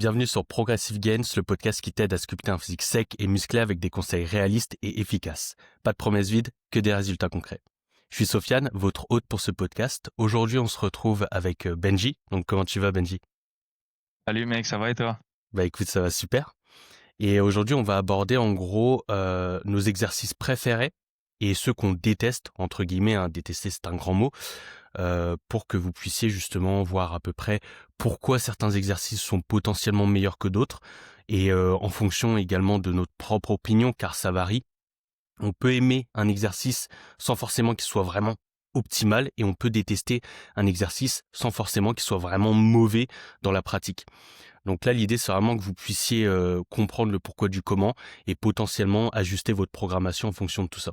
Bienvenue sur Progressive Gains, le podcast qui t'aide à sculpter un physique sec et musclé avec des conseils réalistes et efficaces. Pas de promesses vides, que des résultats concrets. Je suis Sofiane, votre hôte pour ce podcast. Aujourd'hui, on se retrouve avec Benji. Donc, comment tu vas, Benji? Salut mec, ça va et toi? Bah écoute, ça va super. Et aujourd'hui, on va aborder en gros nos exercices préférés et ceux qu'on déteste, entre guillemets, hein, détester c'est un grand mot, pour que vous puissiez justement voir à peu près pourquoi certains exercices sont potentiellement meilleurs que d'autres et en fonction également de notre propre opinion, car ça varie. On peut aimer un exercice sans forcément qu'il soit vraiment optimal et on peut détester un exercice sans forcément qu'il soit vraiment mauvais dans la pratique. Donc là, l'idée, c'est vraiment que vous puissiez comprendre le pourquoi du comment et potentiellement ajuster votre programmation en fonction de tout ça.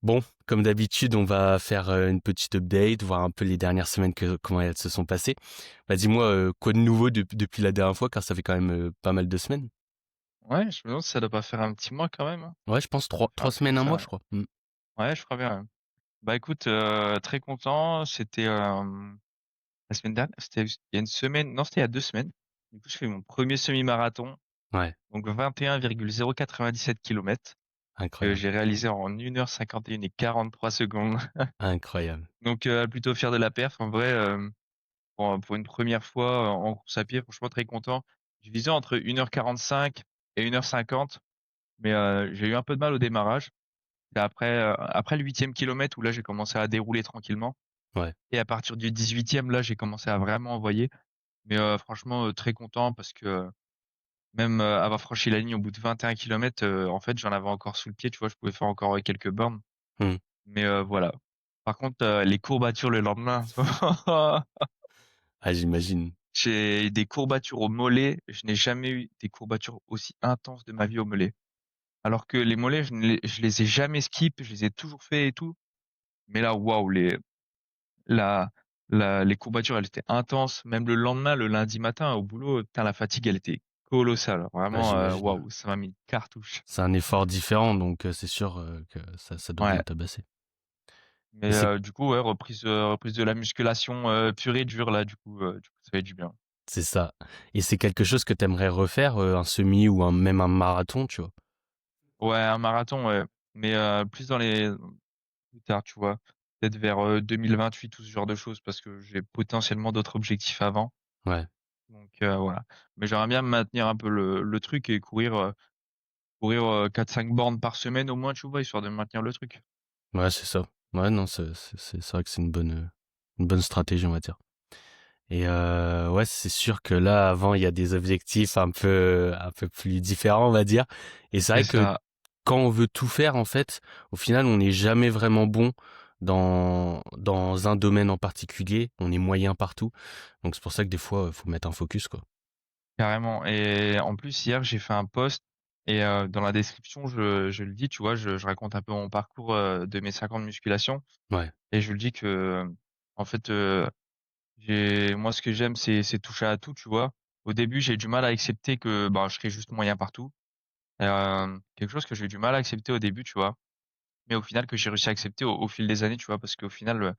Bon, comme d'habitude, on va faire une petite update, voir un peu les dernières semaines, comment elles se sont passées. Bah, dis-moi, quoi de nouveau depuis la dernière fois, car ça fait quand même pas mal de semaines. Ouais, je me demande si ça doit pas faire un petit mois quand même, hein. Ouais, je pense Ça fait trois un truc semaines, un ça, mois, ouais. je crois. Ouais, je crois bien, ouais. Bah écoute, très content. C'était la semaine dernière, c'était il y a une semaine, non, c'était il y a 2 semaines. Du coup, je fais mon premier semi-marathon, Ouais, donc 21,097 km que incroyable, j'ai réalisé en 1h51 et 43 secondes. incroyable. Donc plutôt fier de la perf. En vrai, pour une première fois en course à pied, franchement très content. Je visais entre 1h45 et 1h50. Mais j'ai eu un peu de mal au démarrage. Et après le 8e kilomètre où là j'ai commencé à dérouler tranquillement. Ouais, Et à partir du 18e, là j'ai commencé à vraiment envoyer. Mais franchement très content parce que même avoir franchi la ligne au bout de 21 kilomètres, en fait j'en avais encore sous le pied. Tu vois, je pouvais faire encore quelques bornes. hmm. Mais voilà. Par contre les courbatures le lendemain, Ah, j'imagine. j'ai des courbatures au mollet. Je n'ai jamais eu des courbatures aussi intenses de ma vie au mollet. Alors que les mollets, je les ai jamais skip, je les ai toujours fait et tout. Mais là, waouh, la, les courbatures, elles étaient intenses. Même le lendemain, le lundi matin, au boulot, putain, la fatigue, elle était colossale. Ah, Vraiment, j'imagine. waouh, ça m'a mis une cartouche. C'est un effort différent, donc c'est sûr que ça doit bien Ouais. tabasser. Et Mais c'est du coup, ouais, reprise de la musculation pure et dure, là, du coup, ça fait du bien. c'est ça. Et c'est quelque chose que t'aimerais refaire, un semi ou même un marathon, tu vois. Ouais, un marathon, ouais. Mais plus plus tard, tu vois. Peut-être vers 2028 ou ce genre de choses, parce que j'ai potentiellement d'autres objectifs avant. Ouais, Donc voilà. Mais j'aimerais bien maintenir un peu le truc et courir 4-5 bornes par semaine au moins, tu vois, histoire de maintenir le truc. ouais, c'est ça. Ouais, non, c'est vrai que c'est une bonne stratégie, on va dire. Et ouais, c'est sûr que là, avant, il y a des objectifs un peu plus différents, on va dire. Et c'est C'est vrai que ça. quand on veut tout faire, en fait, au final, on n'est jamais vraiment bon dans un domaine en particulier. On est moyen partout. Donc c'est pour ça que des fois, faut mettre un focus, quoi. Carrément. Et en plus, hier, j'ai fait un post et dans la description, je le dis, tu vois, je raconte un peu mon parcours de mes 5 ans de musculation Ouais, et je le dis que, en fait, moi, ce que j'aime, c'est toucher à tout, tu vois. Au début, j'ai du mal à accepter que bah, je serais juste moyen partout. Quelque chose que j'ai eu du mal à accepter au début, tu vois. Mais au final, que j'ai réussi à accepter au fil des années, tu vois, parce qu'au final,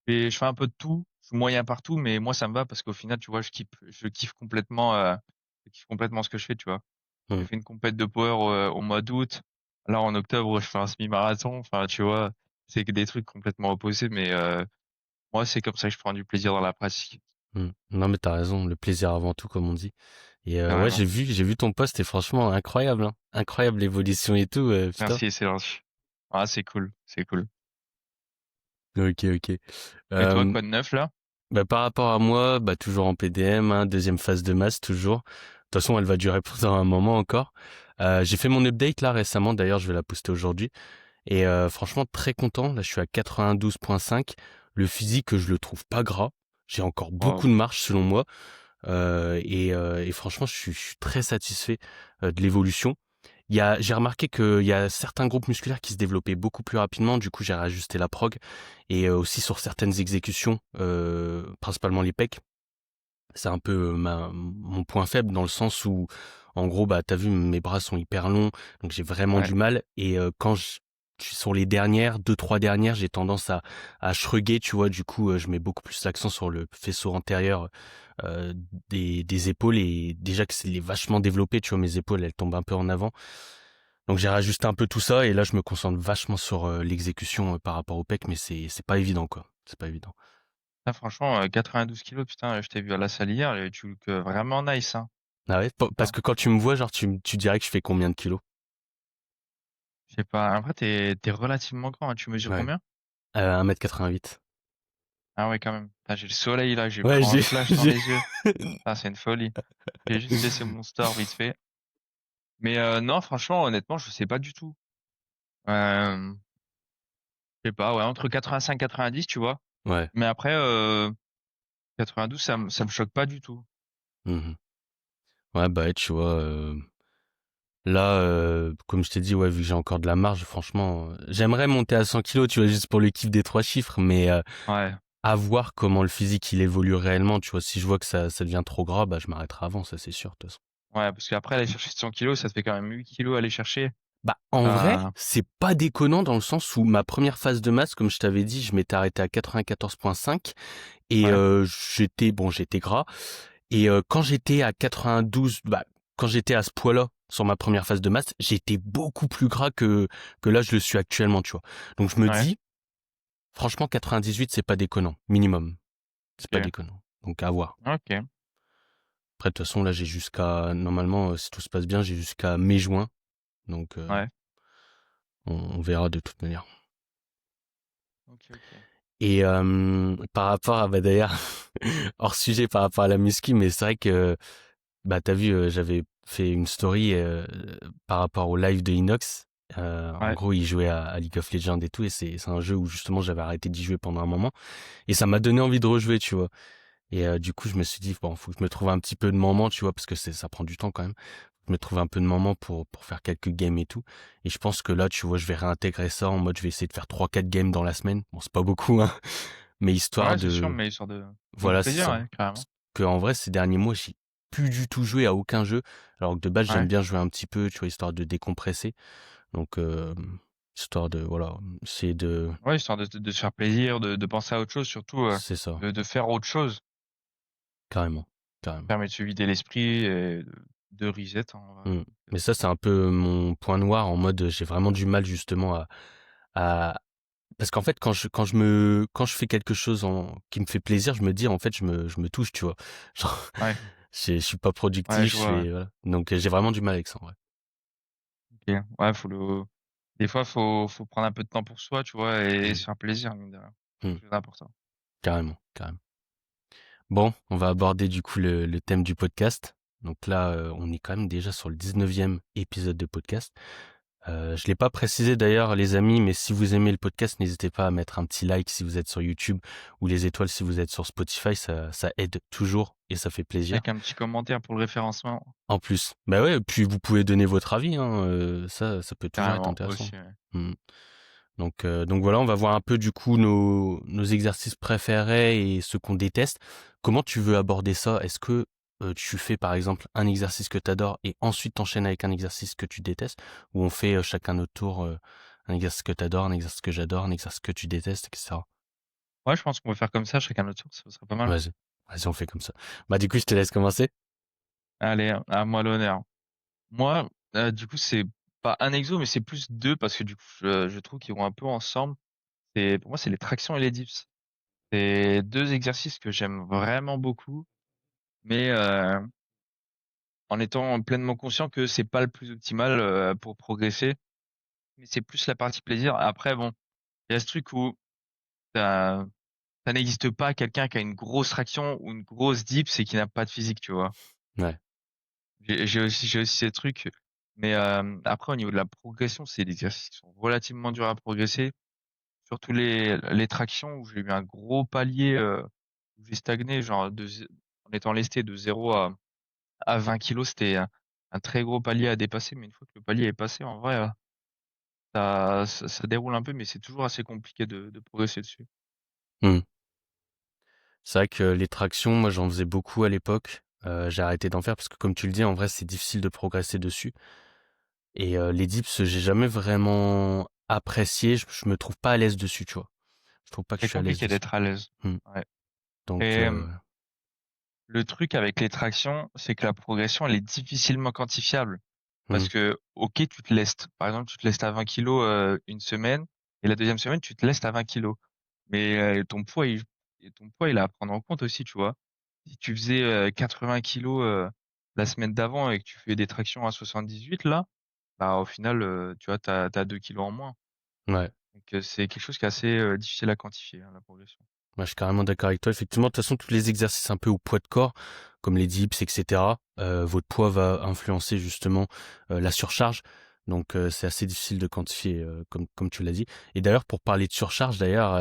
je fais un peu de tout, je suis moyen partout, mais moi, ça me va parce qu'au final, tu vois, je kiffe complètement ce que je fais, tu vois. J'ai mm, fait une compète de power au mois d'août. Là, en octobre, je fais un semi-marathon. Enfin, tu vois, c'est que des trucs complètement opposés, mais moi, c'est comme ça que je prends du plaisir dans la pratique, mm. Non, mais t'as raison, le plaisir avant tout, comme on dit. Et ouais, carrément. j'ai vu ton post, et franchement, incroyable, hein. Incroyable l'évolution et tout, putain. Merci, c'est gentil. Ah, c'est cool, c'est cool. Ok, ok. Et toi, Euh, quoi de neuf, là? Bah, par rapport à moi, bah, toujours en PDM, hein, deuxième phase de masse, toujours. De toute façon, elle va durer pendant un moment encore. J'ai fait mon update là récemment, d'ailleurs, je vais la poster aujourd'hui. Et franchement, très content. Là, je suis à 92,5. Le physique, je le trouve pas gras. J'ai encore beaucoup Wow. de marche selon moi. Et franchement, je suis très satisfait de l'évolution. J'ai remarqué qu'il y a certains groupes musculaires qui se développaient beaucoup plus rapidement. Du coup, j'ai réajusté la prog et aussi sur certaines exécutions, principalement les pecs. C'est un peu mon point faible dans le sens où, en gros, bah, t'as vu, mes bras sont hyper longs, donc j'ai vraiment Ouais, du mal. Et sur les dernières, 2-3 dernières, j'ai tendance à shrugger, tu vois. Du coup, je mets beaucoup plus l'accent sur le faisceau antérieur euh, des épaules et déjà que c'est vachement développé, tu vois, mes épaules, elles tombent un peu en avant. Donc j'ai rajusté un peu tout ça et là, je me concentre vachement sur l'exécution par rapport au pec, mais c'est pas évident, quoi. C'est pas évident. Ah, franchement, 92 kilos, putain, je t'ai vu à la salle hier, et tu look vraiment nice, hein. Ah ouais? Parce Putain, que quand tu me vois, genre, tu dirais que je fais combien de kilos? je sais pas. Après, t'es relativement grand, hein. Tu mesures Ouais. combien? 1m88. Ah ouais, quand même. Putain, j'ai le soleil là, je Ouais, prends un j'ai, flash dans j'ai... les yeux. Ah, c'est une folie. J'ai juste laissé mon store vite fait. Mais non, franchement, honnêtement, je sais pas du tout. Je sais pas, ouais, entre 85 et 90, tu vois. Ouais. Mais après, 92, ça me choque pas du tout. Mhm. Ouais, bah, ouais, tu vois, là, comme je t'ai dit, ouais, vu que j'ai encore de la marge, franchement, j'aimerais monter à 100 kilos, tu vois, juste pour le kiff des 3 chiffres, mais Ouais, à voir comment le physique il évolue réellement, tu vois. Si je vois que ça devient trop gras, bah, je m'arrêterai avant, ça c'est sûr, de toute façon. ouais, parce qu'après, aller chercher 100 kilos, ça te fait quand même 8 kilos à aller chercher. Bah, en vrai, Euh, c'est pas déconnant dans le sens où ma première phase de masse, comme je t'avais dit, je m'étais arrêté à 94,5 et ouais, j'étais gras. Et quand j'étais à 92, bah, quand j'étais à ce poids-là sur ma première phase de masse, j'étais beaucoup plus gras que là je le suis actuellement, tu vois. Donc je me ouais, dis, franchement, 98, c'est pas déconnant, minimum. C'est pas ok, déconnant. Donc à voir. ok, Après, de toute façon, là, j'ai normalement, si tout se passe bien, j'ai jusqu'à mai-juin. Donc ouais, on verra de toute manière. ok, ok. Et par rapport à, bah d'ailleurs, hors sujet par rapport à la muscu, mais c'est vrai que, bah t'as vu, j'avais fait une story par rapport au live de Inox. En Ouais, gros, il jouait à League of Legends et tout, et c'est un jeu où justement j'avais arrêté d'y jouer pendant un moment, et ça m'a donné envie de rejouer, tu vois. Et du coup, je me suis dit, bon, faut que je me trouve un petit peu de moment, tu vois, parce que ça prend du temps quand même. Je me trouve un peu de moment pour faire quelques games et tout. Et je pense que là, tu vois, je vais réintégrer ça en mode, je vais essayer de faire 3-4 games dans la semaine. Bon, c'est pas beaucoup, hein, mais histoire ouais, c'est sûr, de, mais histoire de prendre du voilà, c'est plaisir, ça. ouais, Parce carrément. que en vrai, ces derniers mois, j'ai plus du tout joué à aucun jeu. Alors que de base, j'aime Ouais, bien jouer un petit peu, tu vois, histoire de décompresser. Donc, histoire de, voilà, c'est de, ouais, histoire de se faire plaisir, de penser à autre chose, surtout c'est ça, de faire autre chose. carrément, carrément. Permet de se vider l'esprit et de reset, en vrai. Mm. Mais ça, c'est un peu mon point noir en mode, j'ai vraiment du mal justement à, parce qu'en fait, quand je fais quelque chose qui me fait plaisir, je me dis, en fait, je me touche, tu vois. Genre, Ouais, je suis pas ouais, je productif, vois, ouais. voilà. Donc, j'ai vraiment du mal avec ça, en vrai. Ok. Ouais, des fois, faut prendre un peu de temps pour soi, tu vois, et Mm. se faire plaisir, mine de rien. Mm. C'est le plus important. Carrément, carrément. Bon, on va aborder du coup le thème du podcast. Donc là, on est quand même déjà sur le 19e épisode de podcast. Je l'ai pas précisé d'ailleurs, les amis, mais si vous aimez le podcast, n'hésitez pas à mettre un petit like si vous êtes sur YouTube ou les étoiles si vous êtes sur Spotify. Ça aide toujours et ça fait plaisir. Avec un petit commentaire pour le référencement, En plus, bah ouais, puis vous pouvez donner votre avis, hein, ça peut toujours être carrément, intéressant. aussi, ouais. Mm. Donc voilà, on va voir un peu du coup nos exercices préférés et ceux qu'on déteste. Comment tu veux aborder ça? Est-ce que tu fais par exemple un exercice que tu adores et ensuite t'enchaînes avec un exercice que tu détestes? Ou on fait chacun notre tour un exercice que tu adores, un exercice que j'adore, un exercice que tu détestes, etc. Ouais, je pense qu'on va faire comme ça, chacun notre tour, ça serait pas mal. Vas-y, vas-y, on fait comme ça. Bah du coup, je te laisse commencer. Allez, à moi l'honneur. Moi, du coup, c'est pas un exo, mais c'est plus deux, parce que du coup, je trouve qu'ils vont un peu ensemble. Pour moi, c'est les tractions et les dips. C'est deux exercices que j'aime vraiment beaucoup, mais en étant pleinement conscient que c'est pas le plus optimal pour progresser, mais c'est plus la partie plaisir. Après, bon, il y a ce truc où ça, ça n'existe pas quelqu'un qui a une grosse traction ou une grosse dips et qui n'a pas de physique, tu vois. Ouais. J'ai aussi ces trucs, mais après, au niveau de la progression, c'est des exercices qui sont relativement durs à progresser, surtout les tractions où j'ai eu un gros palier où j'ai stagné, genre en étant lesté de 0 à 20 kilos, c'était un très gros palier à dépasser, mais une fois que le palier est passé, en vrai, ça déroule un peu, mais c'est toujours assez compliqué de progresser dessus. Hmm. C'est vrai que les tractions, moi j'en faisais beaucoup à l'époque. J'ai arrêté d'en faire parce que comme tu le dis, en vrai c'est difficile de progresser dessus. Et les dips, j'ai jamais vraiment apprécié, je me trouve pas à l'aise dessus, tu vois? Je trouve pas que je C'est suis à l'aise compliqué dessus. d'être à l'aise. Mmh. Ouais. Donc Et le truc avec les tractions, c'est que la progression, elle est difficilement quantifiable. mmh, Parce que, OK, tu te lestes. Par exemple, tu te lestes à 20 kilos une semaine, et la deuxième semaine, tu te lestes à 20 kilos. Mais ton poids, il est à prendre en compte aussi, tu vois. Si tu faisais 80 kilos la semaine d'avant et que tu fais des tractions à 78 là, bah au final, tu vois, t'as 2 kilos en moins. ouais. Donc c'est quelque chose qui est assez difficile à quantifier, hein, la progression. Ouais, je suis carrément d'accord avec toi. Effectivement, de toute façon, tous les exercices un peu au poids de corps, comme les dips, etc., votre poids va influencer justement la surcharge. Donc, c'est assez difficile de quantifier, comme tu l'as dit. Et d'ailleurs, pour parler de surcharge, d'ailleurs,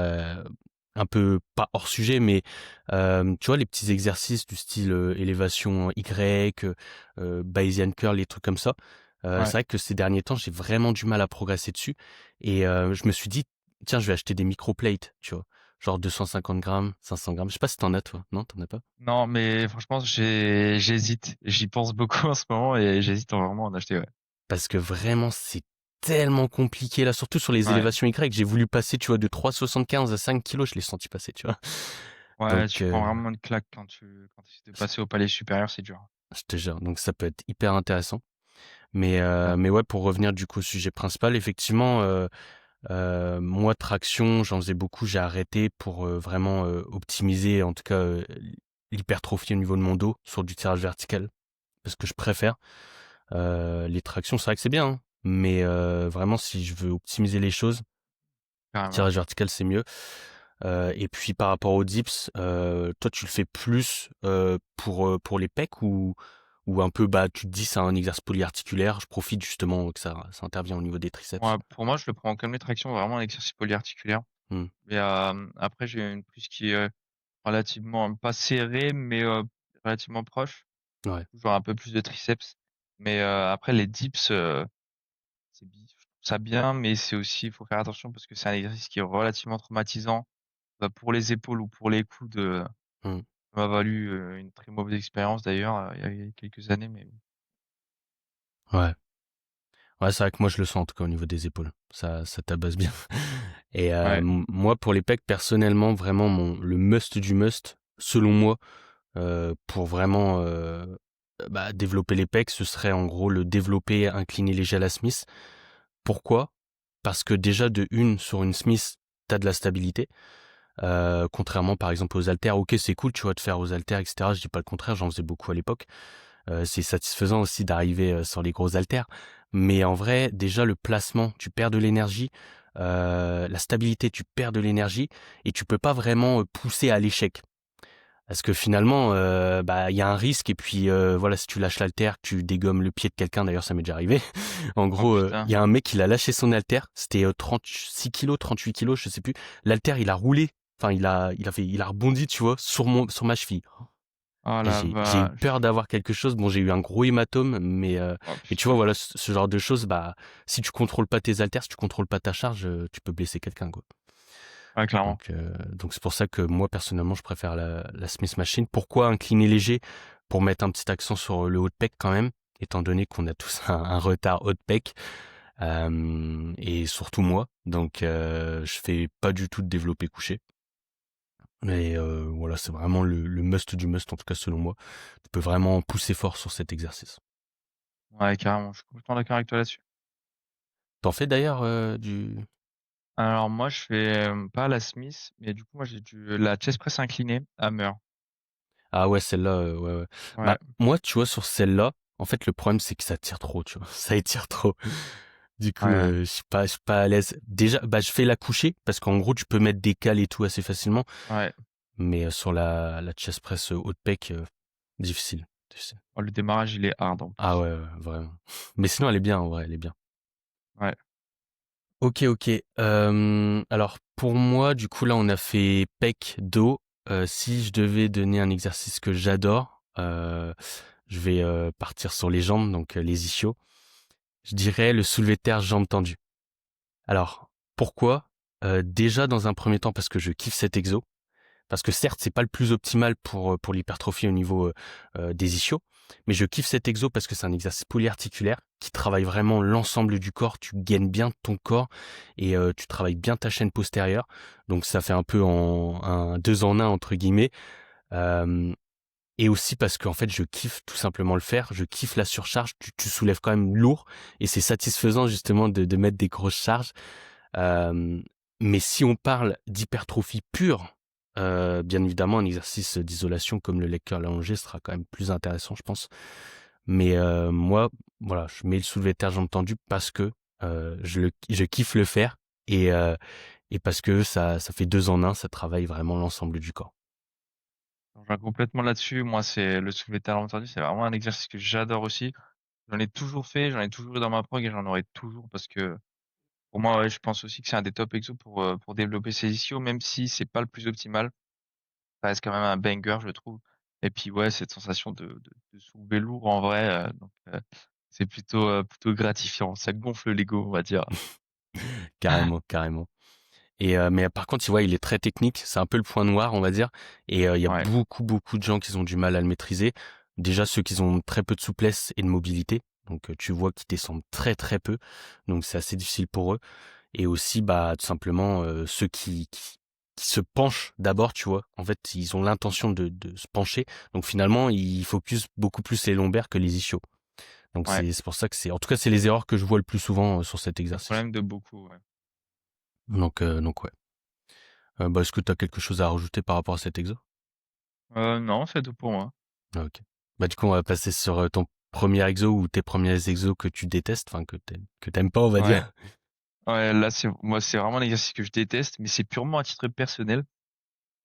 un peu pas hors sujet, mais tu vois, les petits exercices du style élévation Y, Bayesian curl, les trucs comme ça. Ouais. C'est vrai que ces derniers temps, j'ai vraiment du mal à progresser dessus. Et je me suis dit, tiens, je vais acheter des microplates, tu vois. Genre 250 grammes, 500 grammes. Je sais pas si t'en as, toi. Non, t'en as pas? Non, mais franchement, j'hésite. J'y pense beaucoup en ce moment et j'hésite vraiment à en acheter, ouais. Parce que vraiment, c'est tellement compliqué là, surtout sur les Ouais. élévations Y. J'ai voulu passer, tu vois, de 3,75 à 5 kilos, je l'ai senti passer, tu vois. Ouais, Donc, tu prends vraiment une claque quand tu essaies de passer au palier supérieur, c'est dur. je te jure, donc ça peut être hyper intéressant. Ouais. Mais ouais, pour revenir du coup au sujet principal, effectivement, moi, traction, j'en faisais beaucoup, j'ai arrêté pour vraiment optimiser, en tout cas, l'hypertrophie au niveau de mon dos sur du tirage vertical, parce que je préfère. Les tractions, c'est vrai que c'est bien, hein, mais vraiment, si je veux optimiser les choses, Carrément. tirage vertical, c'est mieux. Et puis par rapport aux dips, toi, tu le fais plus pour les pecs ou un peu, bah, tu te dis, c'est un exercice polyarticulaire, je profite justement que ça intervient au niveau des triceps. Ouais, pour moi, je le prends comme les tractions, vraiment un exercice polyarticulaire. Hmm. Mais après, j'ai une cuisse qui est relativement pas serrée, mais relativement proche. Ouais. Genre un peu plus de triceps. Mais après, les dips, je trouve ça bien, mais c'est aussi, il faut faire attention parce que c'est un exercice qui est relativement traumatisant. Bah, pour les épaules ou pour les coudes, Hmm. ça m'a valu une très mauvaise expérience d'ailleurs, il y a quelques années, mais bon. Ouais. Ouais, c'est vrai que moi, je le sens en tout cas au niveau des épaules. Ça tabasse bien. Et Ouais, moi, pour les pecs, personnellement, vraiment, le must du must, selon moi, pour vraiment bah, développer les pecs, ce serait en gros le développer incliné léger à la Smith. Pourquoi? Parce que déjà de une sur une Smith, t'as de la stabilité. Contrairement par exemple aux haltères, ok c'est cool tu vois de faire aux haltères etc. Je dis pas le contraire, j'en faisais beaucoup à l'époque. C'est satisfaisant aussi d'arriver sur les gros haltères. Mais en vrai déjà le placement, tu perds de l'énergie. La stabilité, tu perds de l'énergie et tu peux pas vraiment pousser à l'échec. Parce que finalement, bah, il y a un risque et puis voilà, si tu lâches l'haltère, que tu dégommes le pied de quelqu'un, d'ailleurs ça m'est déjà arrivé. En oh gros, il putain, y a un mec il a lâché son haltère, c'était 36 kilos, 38 kilos, je sais plus. L'haltère il a roulé, enfin il a rebondi, tu vois, sur ma cheville. oh Et la j'ai eu peur vache, d'avoir quelque chose. Bon, j'ai eu un gros hématome, oh mais tu vois, putain. voilà, ce genre de choses, bah, si tu contrôles pas tes haltères, si tu contrôles pas ta charge, tu peux blesser quelqu'un, quoi. Ouais, clairement. Donc c'est pour ça que moi personnellement je préfère la Smith Machine. Pourquoi incliner léger? Pour mettre un petit accent sur le haut de pec quand même, étant donné qu'on a tous un retard haut de pec, et surtout moi. Donc je fais pas du tout de développé couché. Mais voilà, c'est vraiment le must du must, en tout cas selon moi. Tu peux vraiment pousser fort sur cet exercice. Ouais, carrément, je suis complètement d'accord avec toi là-dessus. T'en fais d'ailleurs du... Alors moi, je fais pas la Smith, mais du coup, moi, j'ai la chest press inclinée, hammer. Ah ouais, celle-là, ouais, ouais. Ouais, Bah, moi, tu vois, sur celle-là, en fait, le problème, c'est que ça tire trop, tu vois. Ça étire trop. Du coup, ouais, je suis pas à l'aise. Déjà, bah, je fais la coucher, parce qu'en gros, tu peux mettre des cales et tout assez facilement. ouais. Mais sur la chest press haut de pec, difficile. Difficile. Oh, le démarrage, il est hard en Ah plus. ouais, ouais, vraiment. Mais sinon, elle est bien, en vrai, elle est bien. Ouais, Ok, ok. Alors, pour moi, du coup, là, on a fait pec, dos. Si je devais donner un exercice que j'adore, je vais partir sur les jambes, donc les ischios. Je dirais le soulevé de terre jambes tendues. Alors, pourquoi? Déjà, dans un premier temps, parce que je kiffe cet exo. Parce que certes, c'est pas le plus optimal pour l'hypertrophie au niveau des ischios. Mais je kiffe cet exo parce que c'est un exercice polyarticulaire qui travaille vraiment l'ensemble du corps. Tu gaines bien ton corps et tu travailles bien ta chaîne postérieure. Donc ça fait un peu un deux en un entre guillemets. Euh, et aussi parce qu'en fait, je kiffe tout simplement le faire. Je kiffe la surcharge. Tu soulèves quand même lourd et c'est satisfaisant justement de mettre des grosses charges. Euh, mais si on parle d'hypertrophie pure, bien évidemment, un exercice d'isolation comme le leg curl allongé sera quand même plus intéressant, je pense. Mais moi, voilà, je mets le soulevé de terre jambes tendues parce que je kiffe le faire et parce que ça fait deux en un, ça travaille vraiment l'ensemble du corps. Je rejoins complètement là-dessus. Moi, c'est le soulevé de terre entendu, c'est vraiment un exercice que j'adore aussi. J'en ai toujours fait, j'en ai toujours eu dans ma prog et j'en aurai toujours parce que pour moi, ouais, je pense aussi que c'est un des top exos pour développer ses ischios, même si c'est pas le plus optimal. Ça reste quand même un banger, je trouve. Et puis, ouais, cette sensation de soulever lourd en vrai, c'est plutôt gratifiant. Ça gonfle l'ego, on va dire. Carrément, carrément. Et mais par contre, tu vois, il est très technique. C'est un peu le point noir, on va dire. Et il y a Ouais, beaucoup de gens qui ont du mal à le maîtriser. Déjà ceux qui ont très peu de souplesse et de mobilité. Donc tu vois qu'ils descendent très peu. Donc c'est assez difficile pour eux. Et aussi, bah, tout simplement, ceux qui se penchent d'abord, tu vois. En fait, ils ont l'intention de se pencher. Donc finalement, ils focusent beaucoup plus les lombaires que les ischios. Donc ouais. c'est pour ça que en tout cas, c'est les erreurs que je vois le plus souvent sur cet Le exercice. problème de beaucoup, ouais. Donc ouais. Bah, est-ce que tu as quelque chose à rajouter par rapport à cet exo? Non, c'est tout pour moi. Ah, ok. Bah, du coup, on va passer sur ton premier exo ou tes premiers exos que tu détestes, enfin, que t'aimes pas, on va Ouais. dire. Ouais, là, moi, c'est vraiment un exercice que je déteste, mais c'est purement à titre personnel.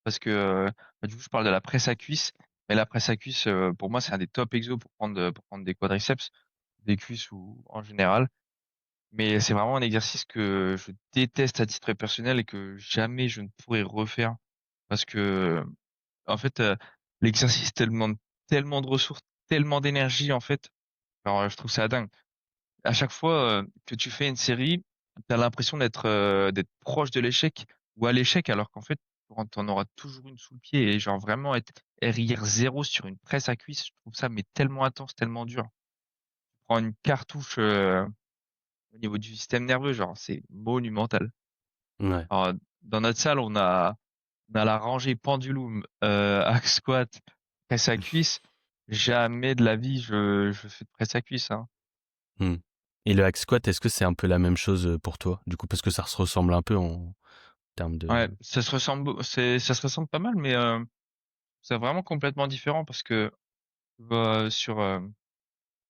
Parce que, du coup, je parle de la presse à cuisse. Mais la presse à cuisse, pour moi, c'est un des top exos pour prendre des quadriceps, des cuisses ou en général. Mais c'est vraiment un exercice que je déteste à titre personnel et que jamais je ne pourrais refaire. Parce que, en fait, l'exercice tellement de ressources, tellement d'énergie, en fait. Alors, je trouve ça dingue. À chaque fois, que tu fais une série, t'as l'impression d'être proche de l'échec ou à l'échec, alors qu'en fait, t'en auras toujours une sous le pied et genre vraiment être RIR 0 sur une presse à cuisse, je trouve ça mais tellement intense, tellement dur. Prends une cartouche, au niveau du système nerveux, genre, c'est monumental. Ouais. Alors, dans notre salle, on a la rangée pendulum, hack squat, presse à cuisse. Jamais de la vie, je fais de presse à cuisse, hein. Hmm. Et le hack squat, est-ce que c'est un peu la même chose pour toi? Du coup, parce que ça se ressemble un peu en termes Ouais, de... ça se ressemble pas mal, mais, c'est vraiment complètement différent parce que, sur un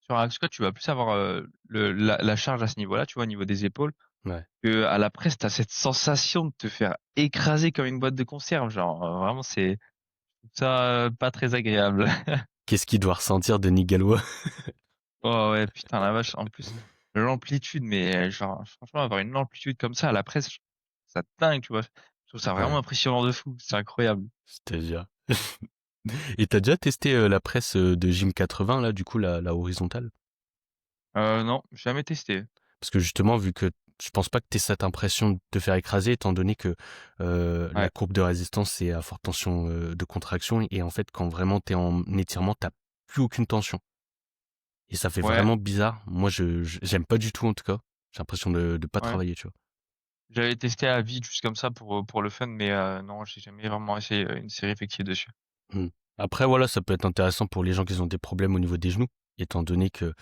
hack squat, tu vas plus avoir, la charge à ce niveau-là, tu vois, au niveau des épaules, Ouais. que à la presse, t'as cette sensation de te faire écraser comme une boîte de conserve, genre, vraiment, c'est ça, pas très agréable. Qu'est-ce qu'il doit ressentir Denis Gallois? Oh ouais, putain, la vache. En plus, l'amplitude, mais genre, franchement, avoir une amplitude comme ça à la presse, ça dingue, tu vois. Je trouve ça vraiment Ouais, impressionnant de fou. C'est incroyable. je te jure. Et t'as déjà testé la presse de Gym 80, là, du coup, la horizontale? Non, jamais testé. Parce que justement, vu que je pense pas que tu aies cette impression de te faire écraser, étant donné que la Ouais, courbe de résistance, c'est à forte tension de contraction. Et en fait, quand vraiment tu es en étirement, t'as plus aucune tension. Et ça fait ouais, vraiment bizarre. Moi, j'aime pas du tout, en tout cas. J'ai l'impression de pas ouais. travailler, tu vois. J'avais testé à vide juste comme ça pour le fun, mais non, j'ai jamais vraiment essayé une série effective dessus. Hmm. Après, voilà, ça peut être intéressant pour les gens qui ont des problèmes au niveau des genoux, étant donné que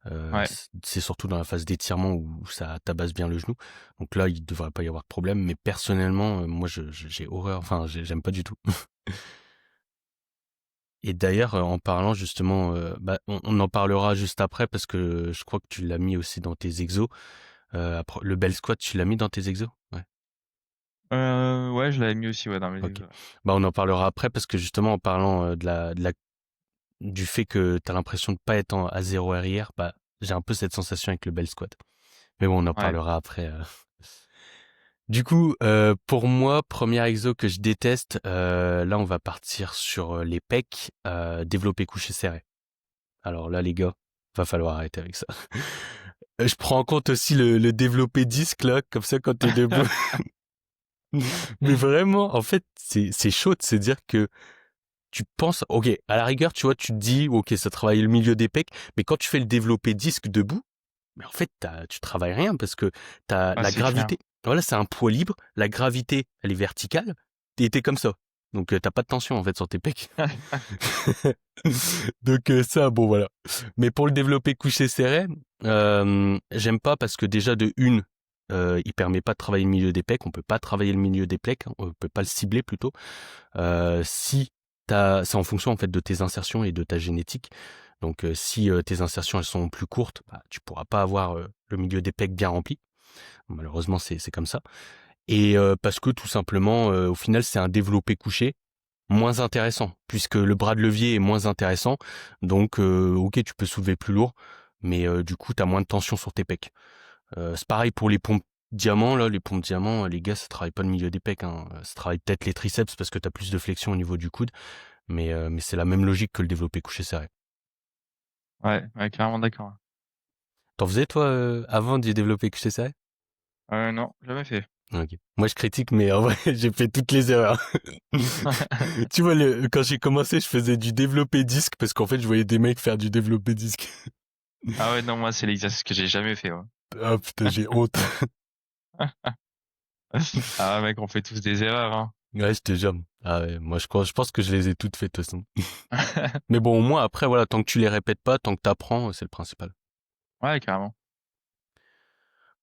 Ouais, c'est surtout dans la phase d'étirement où ça tabasse bien le genou. Donc là, il devrait pas y avoir de problème. Mais personnellement, moi, j'ai horreur. Enfin, j'aime pas du tout. Et d'ailleurs, en parlant justement, bah, on en parlera juste après parce que je crois que tu l'as mis aussi dans tes exos. Le bel squat, tu l'as mis dans tes exos? Ouais. ouais, je l'avais mis aussi, ouais, dans mes Ok. exos. Bah, on en parlera après parce que justement, en parlant du fait que tu as l'impression de pas être à zéro arrière, bah, j'ai un peu cette sensation avec le bel squat. Mais bon, on en Ouais. parlera après. Du coup, pour moi, premier exo que je déteste, là, on va partir sur les pecs, développé couché serré. Alors là, les gars, va falloir arrêter avec ça. Je prends en compte aussi le développé disque, là, comme ça, quand t'es debout. Mais vraiment, en fait, c'est chaud de se dire que tu penses, ok, à la rigueur, tu vois, tu te dis, ok, ça travaille le milieu des pecs, mais quand tu fais le développé disque debout, mais en fait, tu travailles rien parce que t'as Ah, la c'est clair. gravité. Voilà, c'est un poids libre, la gravité, elle est verticale, et t'es comme ça. Donc t'as pas de tension en fait sur tes pecs. Donc ça, bon voilà. Mais pour le développer couché serré, j'aime pas parce que déjà de une, il permet pas de travailler le milieu des pecs. On peut pas travailler le milieu des pecs, hein, on peut pas le cibler plutôt. Si c'est en fonction en fait de tes insertions et de ta génétique. Donc si tes insertions elles sont plus courtes, bah, tu pourras pas avoir le milieu des pecs bien rempli. Malheureusement c'est comme ça. Et parce que tout simplement au final c'est un développé couché moins intéressant puisque le bras de levier est moins intéressant. Donc ok tu peux soulever plus lourd, mais du coup t'as moins de tension sur tes pecs. C'est pareil pour les pompes diamants là, les pompes diamants, les gars ça travaille pas le milieu des pecs, hein. Ça travaille peut-être les triceps parce que t'as plus de flexion au niveau du coude, mais c'est la même logique que le développé couché serré. Ouais, ouais, clairement d'accord. T'en faisais toi avant du développé couché serré? Non, jamais fait. Ok. Moi je critique mais en vrai j'ai fait toutes les erreurs. Tu vois quand j'ai commencé je faisais du développé disque parce qu'en fait je voyais des mecs faire du développé disque. Ah ouais, non, moi, c'est l'exercice que j'ai jamais fait, ouais. Ah putain j'ai honte. Ah ouais, mec, on fait tous des erreurs, hein. Ouais je te jure. Ah ouais, moi je pense que je les ai toutes faites de toute façon. Mais bon au moins après voilà tant que tu les répètes pas, tant que t'apprends c'est le principal. Ouais, carrément.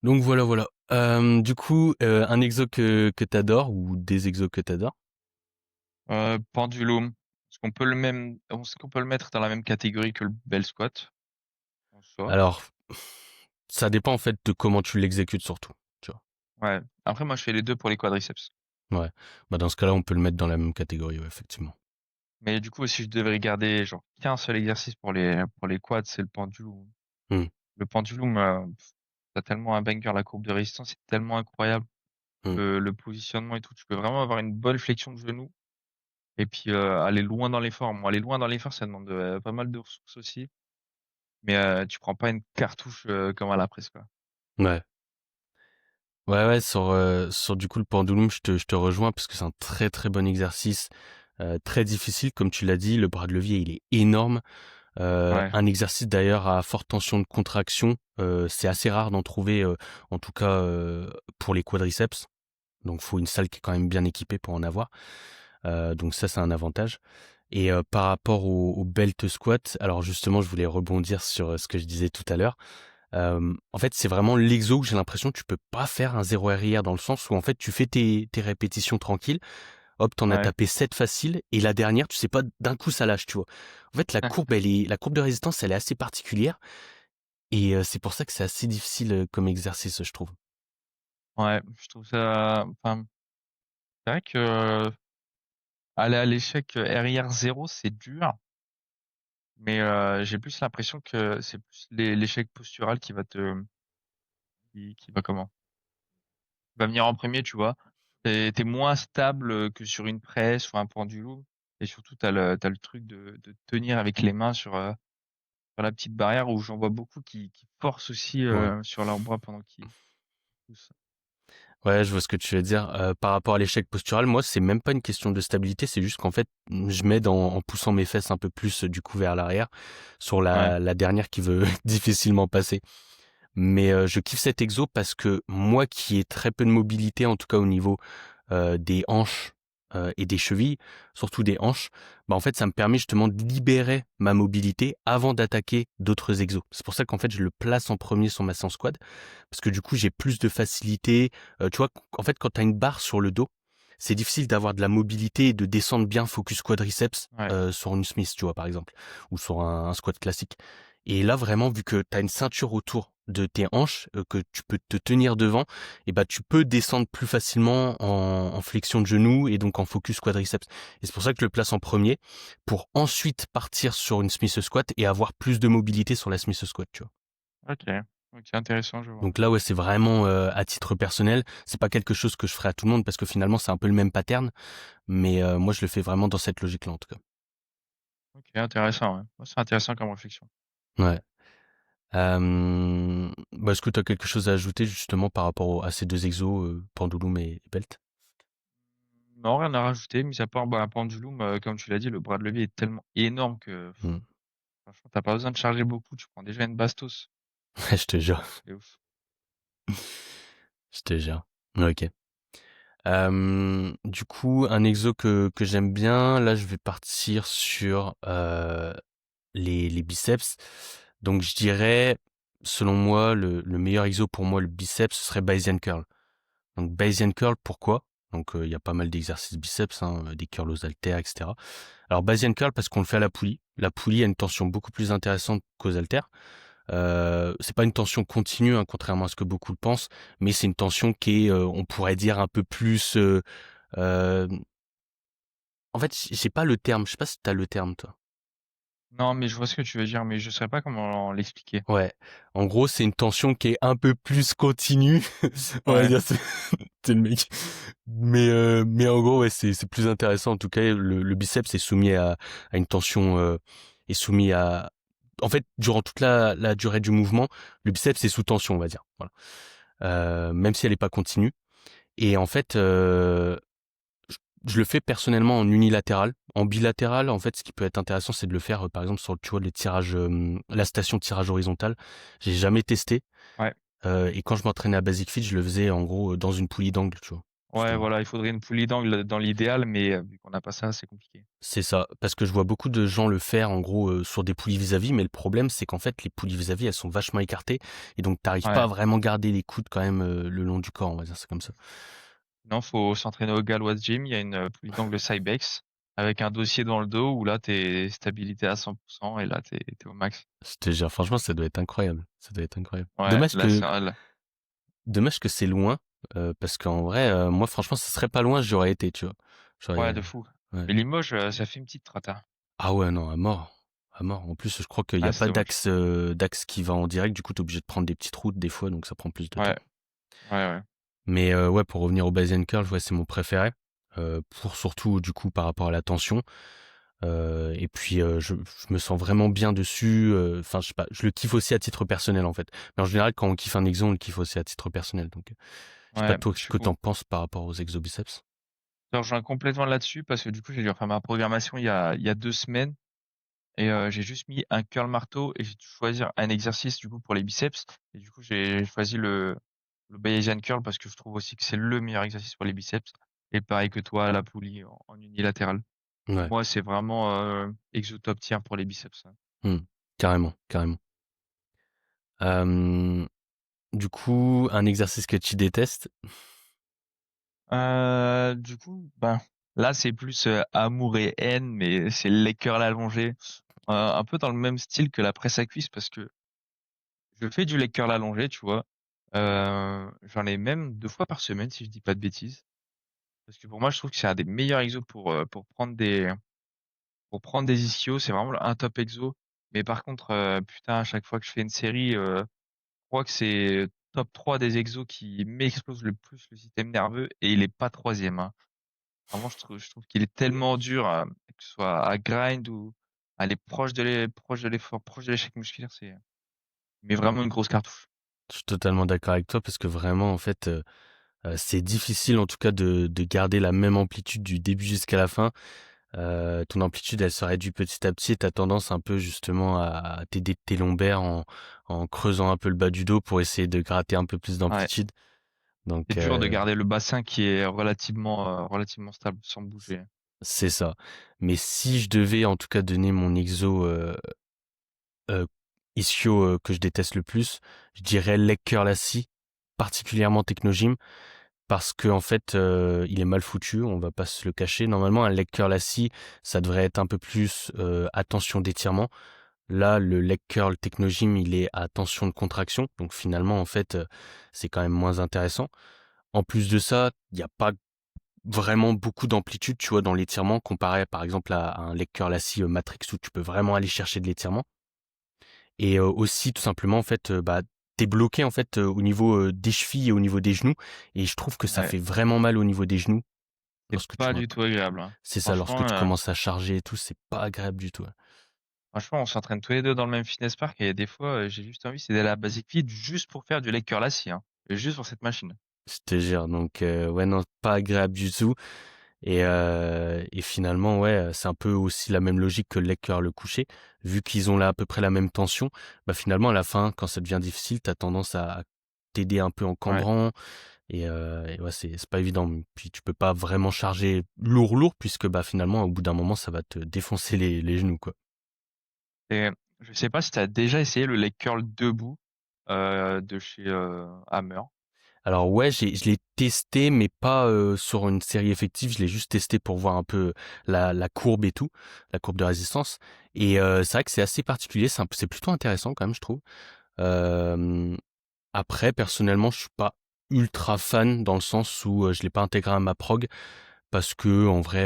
Donc voilà voilà. Du coup un exo que t'adores ou des exos que t'adores? Pendulum. Est-ce qu'on peut le mettre dans la même catégorie que le bel squat, en soi? Alors ça dépend en fait de comment tu l'exécutes surtout. Tu vois. Ouais. Après, moi, je fais les deux pour les quadriceps. Ouais. Bah dans ce cas-là, on peut le mettre dans la même catégorie, ouais, effectivement. Mais du coup, si je devais garder, genre, qu'un seul exercice pour les quads, c'est le pendulum. Hmm, Le pendulum, t'as tellement un banger, la courbe de résistance, c'est tellement incroyable. hmm, Le positionnement et tout, tu peux vraiment avoir une bonne flexion de genou. Et puis, aller loin dans l'effort. Bon, aller loin dans l'effort, ça demande pas mal de ressources aussi. Mais tu prends pas une cartouche comme à la presse, quoi. ouais. Ouais, ouais, sur du coup le pendulum, je te rejoins parce que c'est un très très bon exercice, très difficile, comme tu l'as dit, le bras de levier il est énorme. Ouais, Un exercice d'ailleurs à forte tension de contraction, c'est assez rare d'en trouver, en tout cas pour les quadriceps. Donc faut une salle qui est quand même bien équipée pour en avoir. Donc ça c'est un avantage. Et par rapport au belt squat, alors justement je voulais rebondir sur ce que je disais tout à l'heure. En fait, c'est vraiment l'exo que j'ai l'impression que tu peux pas faire un 0 RIR dans le sens où en fait tu fais tes répétitions tranquilles, hop, t'en as ouais, tapé 7 faciles et la dernière, tu sais pas, d'un coup ça lâche, tu vois. En fait, la courbe de résistance, elle est assez particulière et c'est pour ça que c'est assez difficile comme exercice, je trouve. ouais. Je trouve ça. Enfin, c'est vrai que aller à l'échec RIR 0, c'est dur. Mais j'ai plus l'impression que c'est plus l'échec postural qui va comment? Va venir en premier, tu vois. T'es moins stable que sur une presse ou un pendulum. Et surtout, t'as le truc de tenir avec les mains sur la petite barrière où j'en vois beaucoup qui forcent aussi Ouais. sur leurs bras pendant qu'ils poussent. Ouais, je vois ce que tu veux dire. Par rapport à l'échec postural, moi, c'est même pas une question de stabilité, c'est juste qu'en fait, je m'aide en poussant mes fesses un peu plus du coup vers l'arrière sur Ouais, la dernière qui veut difficilement passer. Mais je kiffe cet exo parce que moi qui ai très peu de mobilité, en tout cas au niveau des hanches et des chevilles, surtout des hanches, bah en fait ça me permet justement de libérer ma mobilité avant d'attaquer d'autres exos. C'est pour ça qu'en fait je le place en premier sur ma séance quad, parce que du coup j'ai plus de facilité. Tu vois, en fait quand tu as une barre sur le dos, c'est difficile d'avoir de la mobilité et de descendre bien focus quadriceps ouais, sur une Smith, tu vois, par exemple, ou sur un squat classique. Et là, vraiment, vu que tu as une ceinture autour de tes hanches, que tu peux te tenir devant, et bah tu peux descendre plus facilement en flexion de genou et donc en focus quadriceps. Et c'est pour ça que je le place en premier, pour ensuite partir sur une Smith squat et avoir plus de mobilité sur la Smith squat, tu vois. ok, ok, intéressant, je vois. Donc là, ouais, c'est vraiment à titre personnel. C'est pas quelque chose que je ferai à tout le monde parce que finalement, c'est un peu le même pattern. Mais moi, je le fais vraiment dans cette logique-là, en tout Ok, intéressant, ouais. Ouais, c'est intéressant comme réflexion. cas. Ouais. Bah, est-ce que tu as quelque chose à ajouter justement par rapport à ces deux exos, pendulum et belt? Non, rien à rajouter, mis à part, bah, un pendulum, comme tu l'as dit, le bras de levier est tellement énorme que Mmh. franchement, tu pas besoin de charger beaucoup, tu prends déjà une bastos. Ouais, je te jure, C'est ouf. je te jure. OK. Du coup, un exo que j'aime bien, là, je vais partir sur, les biceps. Donc je dirais, selon moi, le meilleur exo pour moi, le biceps, ce serait Bayesian curl. Donc Bayesian curl, pourquoi? Donc il y a pas mal d'exercices biceps, hein, des curls aux haltères, etc. Alors Bayesian curl parce qu'on le fait à la poulie. La poulie a une tension beaucoup plus intéressante qu'aux haltères. C'est pas une tension continue, hein, contrairement à ce que beaucoup le pensent, mais c'est une tension qui est, on pourrait dire un peu plus. Euh, En fait, j'ai pas le terme. Je sais pas si t'as le terme, toi. Non, mais je vois ce que tu veux dire, mais je saurais pas comment l'expliquer. Ouais. En gros, c'est une tension qui est un peu plus continue. On va Ouais, dire, c'est le mec. Mais en gros, ouais, c'est plus intéressant. En tout cas, le biceps est soumis à une tension, est soumis à, en fait, durant toute la durée du mouvement, le biceps est sous tension, on va dire. Voilà. Même si elle est pas continue. Et en fait, je le fais personnellement en unilatéral. En bilatéral, en fait, ce qui peut être intéressant, c'est de le faire, par exemple, sur, tu vois, les tirages, la station de tirage horizontal. J'ai jamais testé. ouais, Et quand je m'entraînais à Basic Fit, je le faisais, en gros, dans une poulie d'angle, tu vois. ouais, Justement. voilà, il faudrait une poulie d'angle dans l'idéal, mais vu qu'on n'a pas ça, c'est compliqué. C'est ça. Parce que je vois beaucoup de gens le faire, en gros, sur des poulies vis-à-vis. Mais le problème, c'est qu'en fait, les poulies vis-à-vis, elles sont vachement écartées. Et donc, t'arrives pas à Ouais. vraiment garder les coudes quand même, le long du corps, on va dire ça comme ça. Non, faut s'entraîner au Galois Gym. Il y a une poulie d'angle Cybex avec un dossier dans le dos où là, t'es stabilité à 100% et là, t'es au max. Je te jure, franchement, ça doit être incroyable. Ça doit être incroyable. Ouais, là, Dommage que c'est loin, parce qu'en vrai, moi franchement, ce serait pas loin, j'aurais été, tu vois? ouais, J'aurais de fou. Ouais. Mais Limoges, ça fait une petite trata. Ah ouais, non, à mort, à mort. En plus, je crois qu'il y Ah, a c'est pas dommage. d'axe qui va en direct, du coup, tu obligé de prendre des petites routes des fois, donc ça prend plus de temps. Ouais, ouais, ouais. Mais ouais, pour revenir au Bayesian curl, ouais, c'est mon préféré, pour surtout, du coup, par rapport à la tension, et puis, je me sens vraiment bien dessus, enfin, je sais pas, je le kiffe aussi à titre personnel, en fait. Mais en général, quand on kiffe un exo, on le kiffe aussi à titre personnel, donc je sais pas Ouais, toi je ce suis que t'en penses par rapport aux exo biceps? je te rejoins complètement là-dessus parce que du coup, j'ai dû refaire ma programmation il y a 2 semaines et j'ai juste mis un curl marteau et j'ai dû choisir un exercice du coup pour les biceps. Et du coup, j'ai choisi le Bayesian curl parce que je trouve aussi que c'est le meilleur exercice pour les biceps. Et pareil que toi, la poulie en unilatéral. Pour Ouais. moi, c'est vraiment exo top tier pour les biceps, hein. Mmh. Carrément, carrément. Hem, du coup, un exercice que tu détestes? Du coup, ben, là, c'est plus amour et haine, mais c'est les curls allongés. Un peu dans le même style que la presse à cuisse parce que je fais du leg curl allongé, tu vois. J'en ai même 2 fois par semaine, si je dis pas de bêtises. Parce que pour moi, je trouve que c'est un des meilleurs exos pour prendre des ischios. C'est vraiment un top exo. Mais par contre, putain, à chaque fois que je fais une série, je crois que c'est top 3 des exos qui m'explosent le plus le système nerveux et il est pas troisième, hein. Vraiment, je trouve qu'il est tellement dur, que ce soit à grind ou aller proche de l'effort, proche de l'échec musculaire, mais vraiment une grosse cartouche. Je suis totalement d'accord avec toi parce que vraiment, en fait, c'est difficile en tout cas de garder la même amplitude du début jusqu'à la fin. Ton amplitude, elle se réduit petit à petit et tu tendance un peu justement à t'aider tes lombaires en creusant un peu le bas du dos pour essayer de gratter un peu plus Ouais, d'amplitude. Donc c'est dur de garder le bassin qui est relativement stable sans bouger. c'est ça. Mais si je devais en tout cas donner mon exo, Heu, ischio, que je déteste le plus, je dirais leg curl assis, particulièrement Technogym, parce que en fait, il est mal foutu, on va pas se le cacher. Normalement, un leg curl assis, ça devrait être un peu plus, attention d'étirement. Là, le leg curl Technogym, il est à tension de contraction, donc finalement, en fait, c'est quand même moins intéressant. En plus de ça, il y a pas vraiment beaucoup d'amplitude, tu vois, dans l'étirement comparé, par exemple, à un leg curl assis, Matrix où tu peux vraiment aller chercher de l'étirement. Et aussi tout simplement en fait, bah, tu bloqué en fait, au niveau, des chevilles et au niveau des genoux et je trouve que ça Ouais, fait vraiment mal au niveau des genoux c'est lorsque tu pas vois? du tout agréable, hein. C'est ça, lorsque Franchement, tu commences à charger et tout, c'est pas agréable du tout, ouais. franchement, on s'entraîne tous les 2 dans le même fitness park et des fois, j'ai juste envie, c'est d'aller à Basic Fit juste pour faire du leg curl assis, hein, et juste pour cette machine. Je te jure donc ouais, non, pas agréable du tout Et finalement, ouais, c'est un peu aussi la même logique que le leg curl couché. Vu qu'ils ont là à peu près la même tension, bah finalement à la fin, quand ça devient difficile, t'as tendance à t'aider un peu en Ouais. cambrant. Et ouais, c'est pas évident. Puis tu peux pas vraiment charger lourd puisque bah finalement au bout d'un moment ça va te défoncer les genoux quoi. Et je sais pas si tu as déjà essayé le leg curl debout de chez Hammer. Alors ouais, je l'ai testé, mais pas sur une série effective. Je l'ai juste testé pour voir un peu la courbe et tout, la courbe de résistance. Et c'est vrai que c'est assez particulier. C'est plutôt intéressant quand même, je trouve. Euh, Après, personnellement, je suis pas ultra fan dans le sens où je l'ai pas intégré à ma prog parce que en vrai,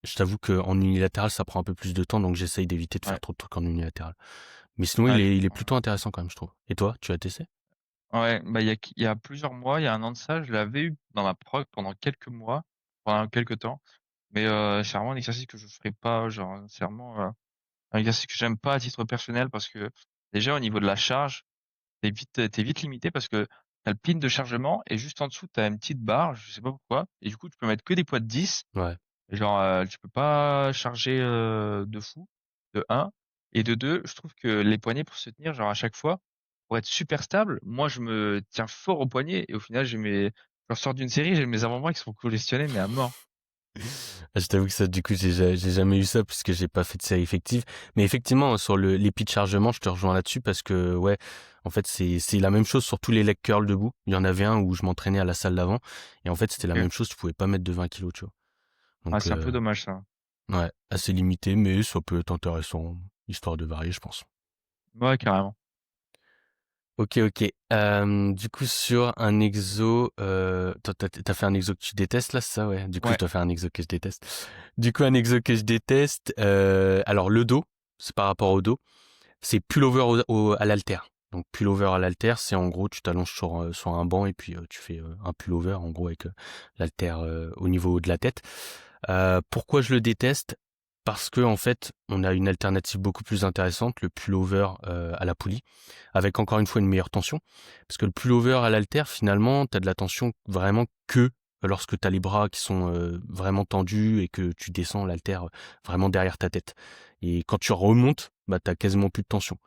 je t'avoue qu'en unilatéral, ça prend un peu plus de temps, donc j'essaye d'éviter de faire Ouais. trop de trucs en unilatéral. Mais sinon, Ouais, il est plutôt intéressant quand même, je trouve. Et toi, tu as testé? ouais, bah il y a plusieurs mois, il y a un an de ça, je l'avais eu dans ma prog pendant quelques mois, pendant quelques temps. Mais c'est vraiment un exercice que je ferai pas, genre c'est vraiment un exercice que j'aime pas à titre personnel parce que déjà au niveau de la charge, t'es vite limité parce que t'as le pin de chargement et juste en dessous t'as une petite barre, je sais pas pourquoi, et du coup tu peux mettre que des poids de 10. Ouais. Genre, tu peux pas charger de fou, de un. Et de 2, je trouve que les poignets pour se tenir, genre à chaque fois, pour être super stable, moi je me tiens fort aux poignets et au final je ressors d'une série, j'ai mes avant-bras qui sont congestionnés mais à mort. Ah, je t'avoue que ça, du coup, j'ai jamais eu ça puisque j'ai pas fait de série effective. Mais effectivement, sur l'épée de chargement, je te rejoins là-dessus parce que, ouais, en fait, c'est la même chose sur tous les leg curls debout. Il y en avait un où je m'entraînais à la salle d'avant. Et en fait, c'était la Ok. même chose. Tu pouvais pas mettre de 20 kilos, tu vois. Ah, Donc, c'est un peu dommage ça. ouais, assez limité, mais ça peut être intéressant, histoire de varier, je pense. Ouais, carrément. Ok, ok. Du coup, sur un exo, toi, t'as fait un exo que tu détestes là, c'est ça, ouais. Du coup, je Ouais, dois faire un exo que je déteste. Du coup, un exo que je déteste, alors le dos, c'est par rapport au dos, c'est pullover à l'haltère. Donc pullover à l'haltère, c'est en gros, tu t'allonges sur un banc et puis tu fais un pullover en gros avec l'haltère au niveau de la tête. Pourquoi je le déteste? Parce que en fait, on a une alternative beaucoup plus intéressante, le pullover à la poulie, avec encore une fois une meilleure tension. Parce que le pullover à l'haltère, finalement, tu as de la tension vraiment que lorsque tu as les bras qui sont vraiment tendus et que tu descends l'haltère vraiment derrière ta tête. Et quand tu remontes, bah, tu quasiment plus de tension.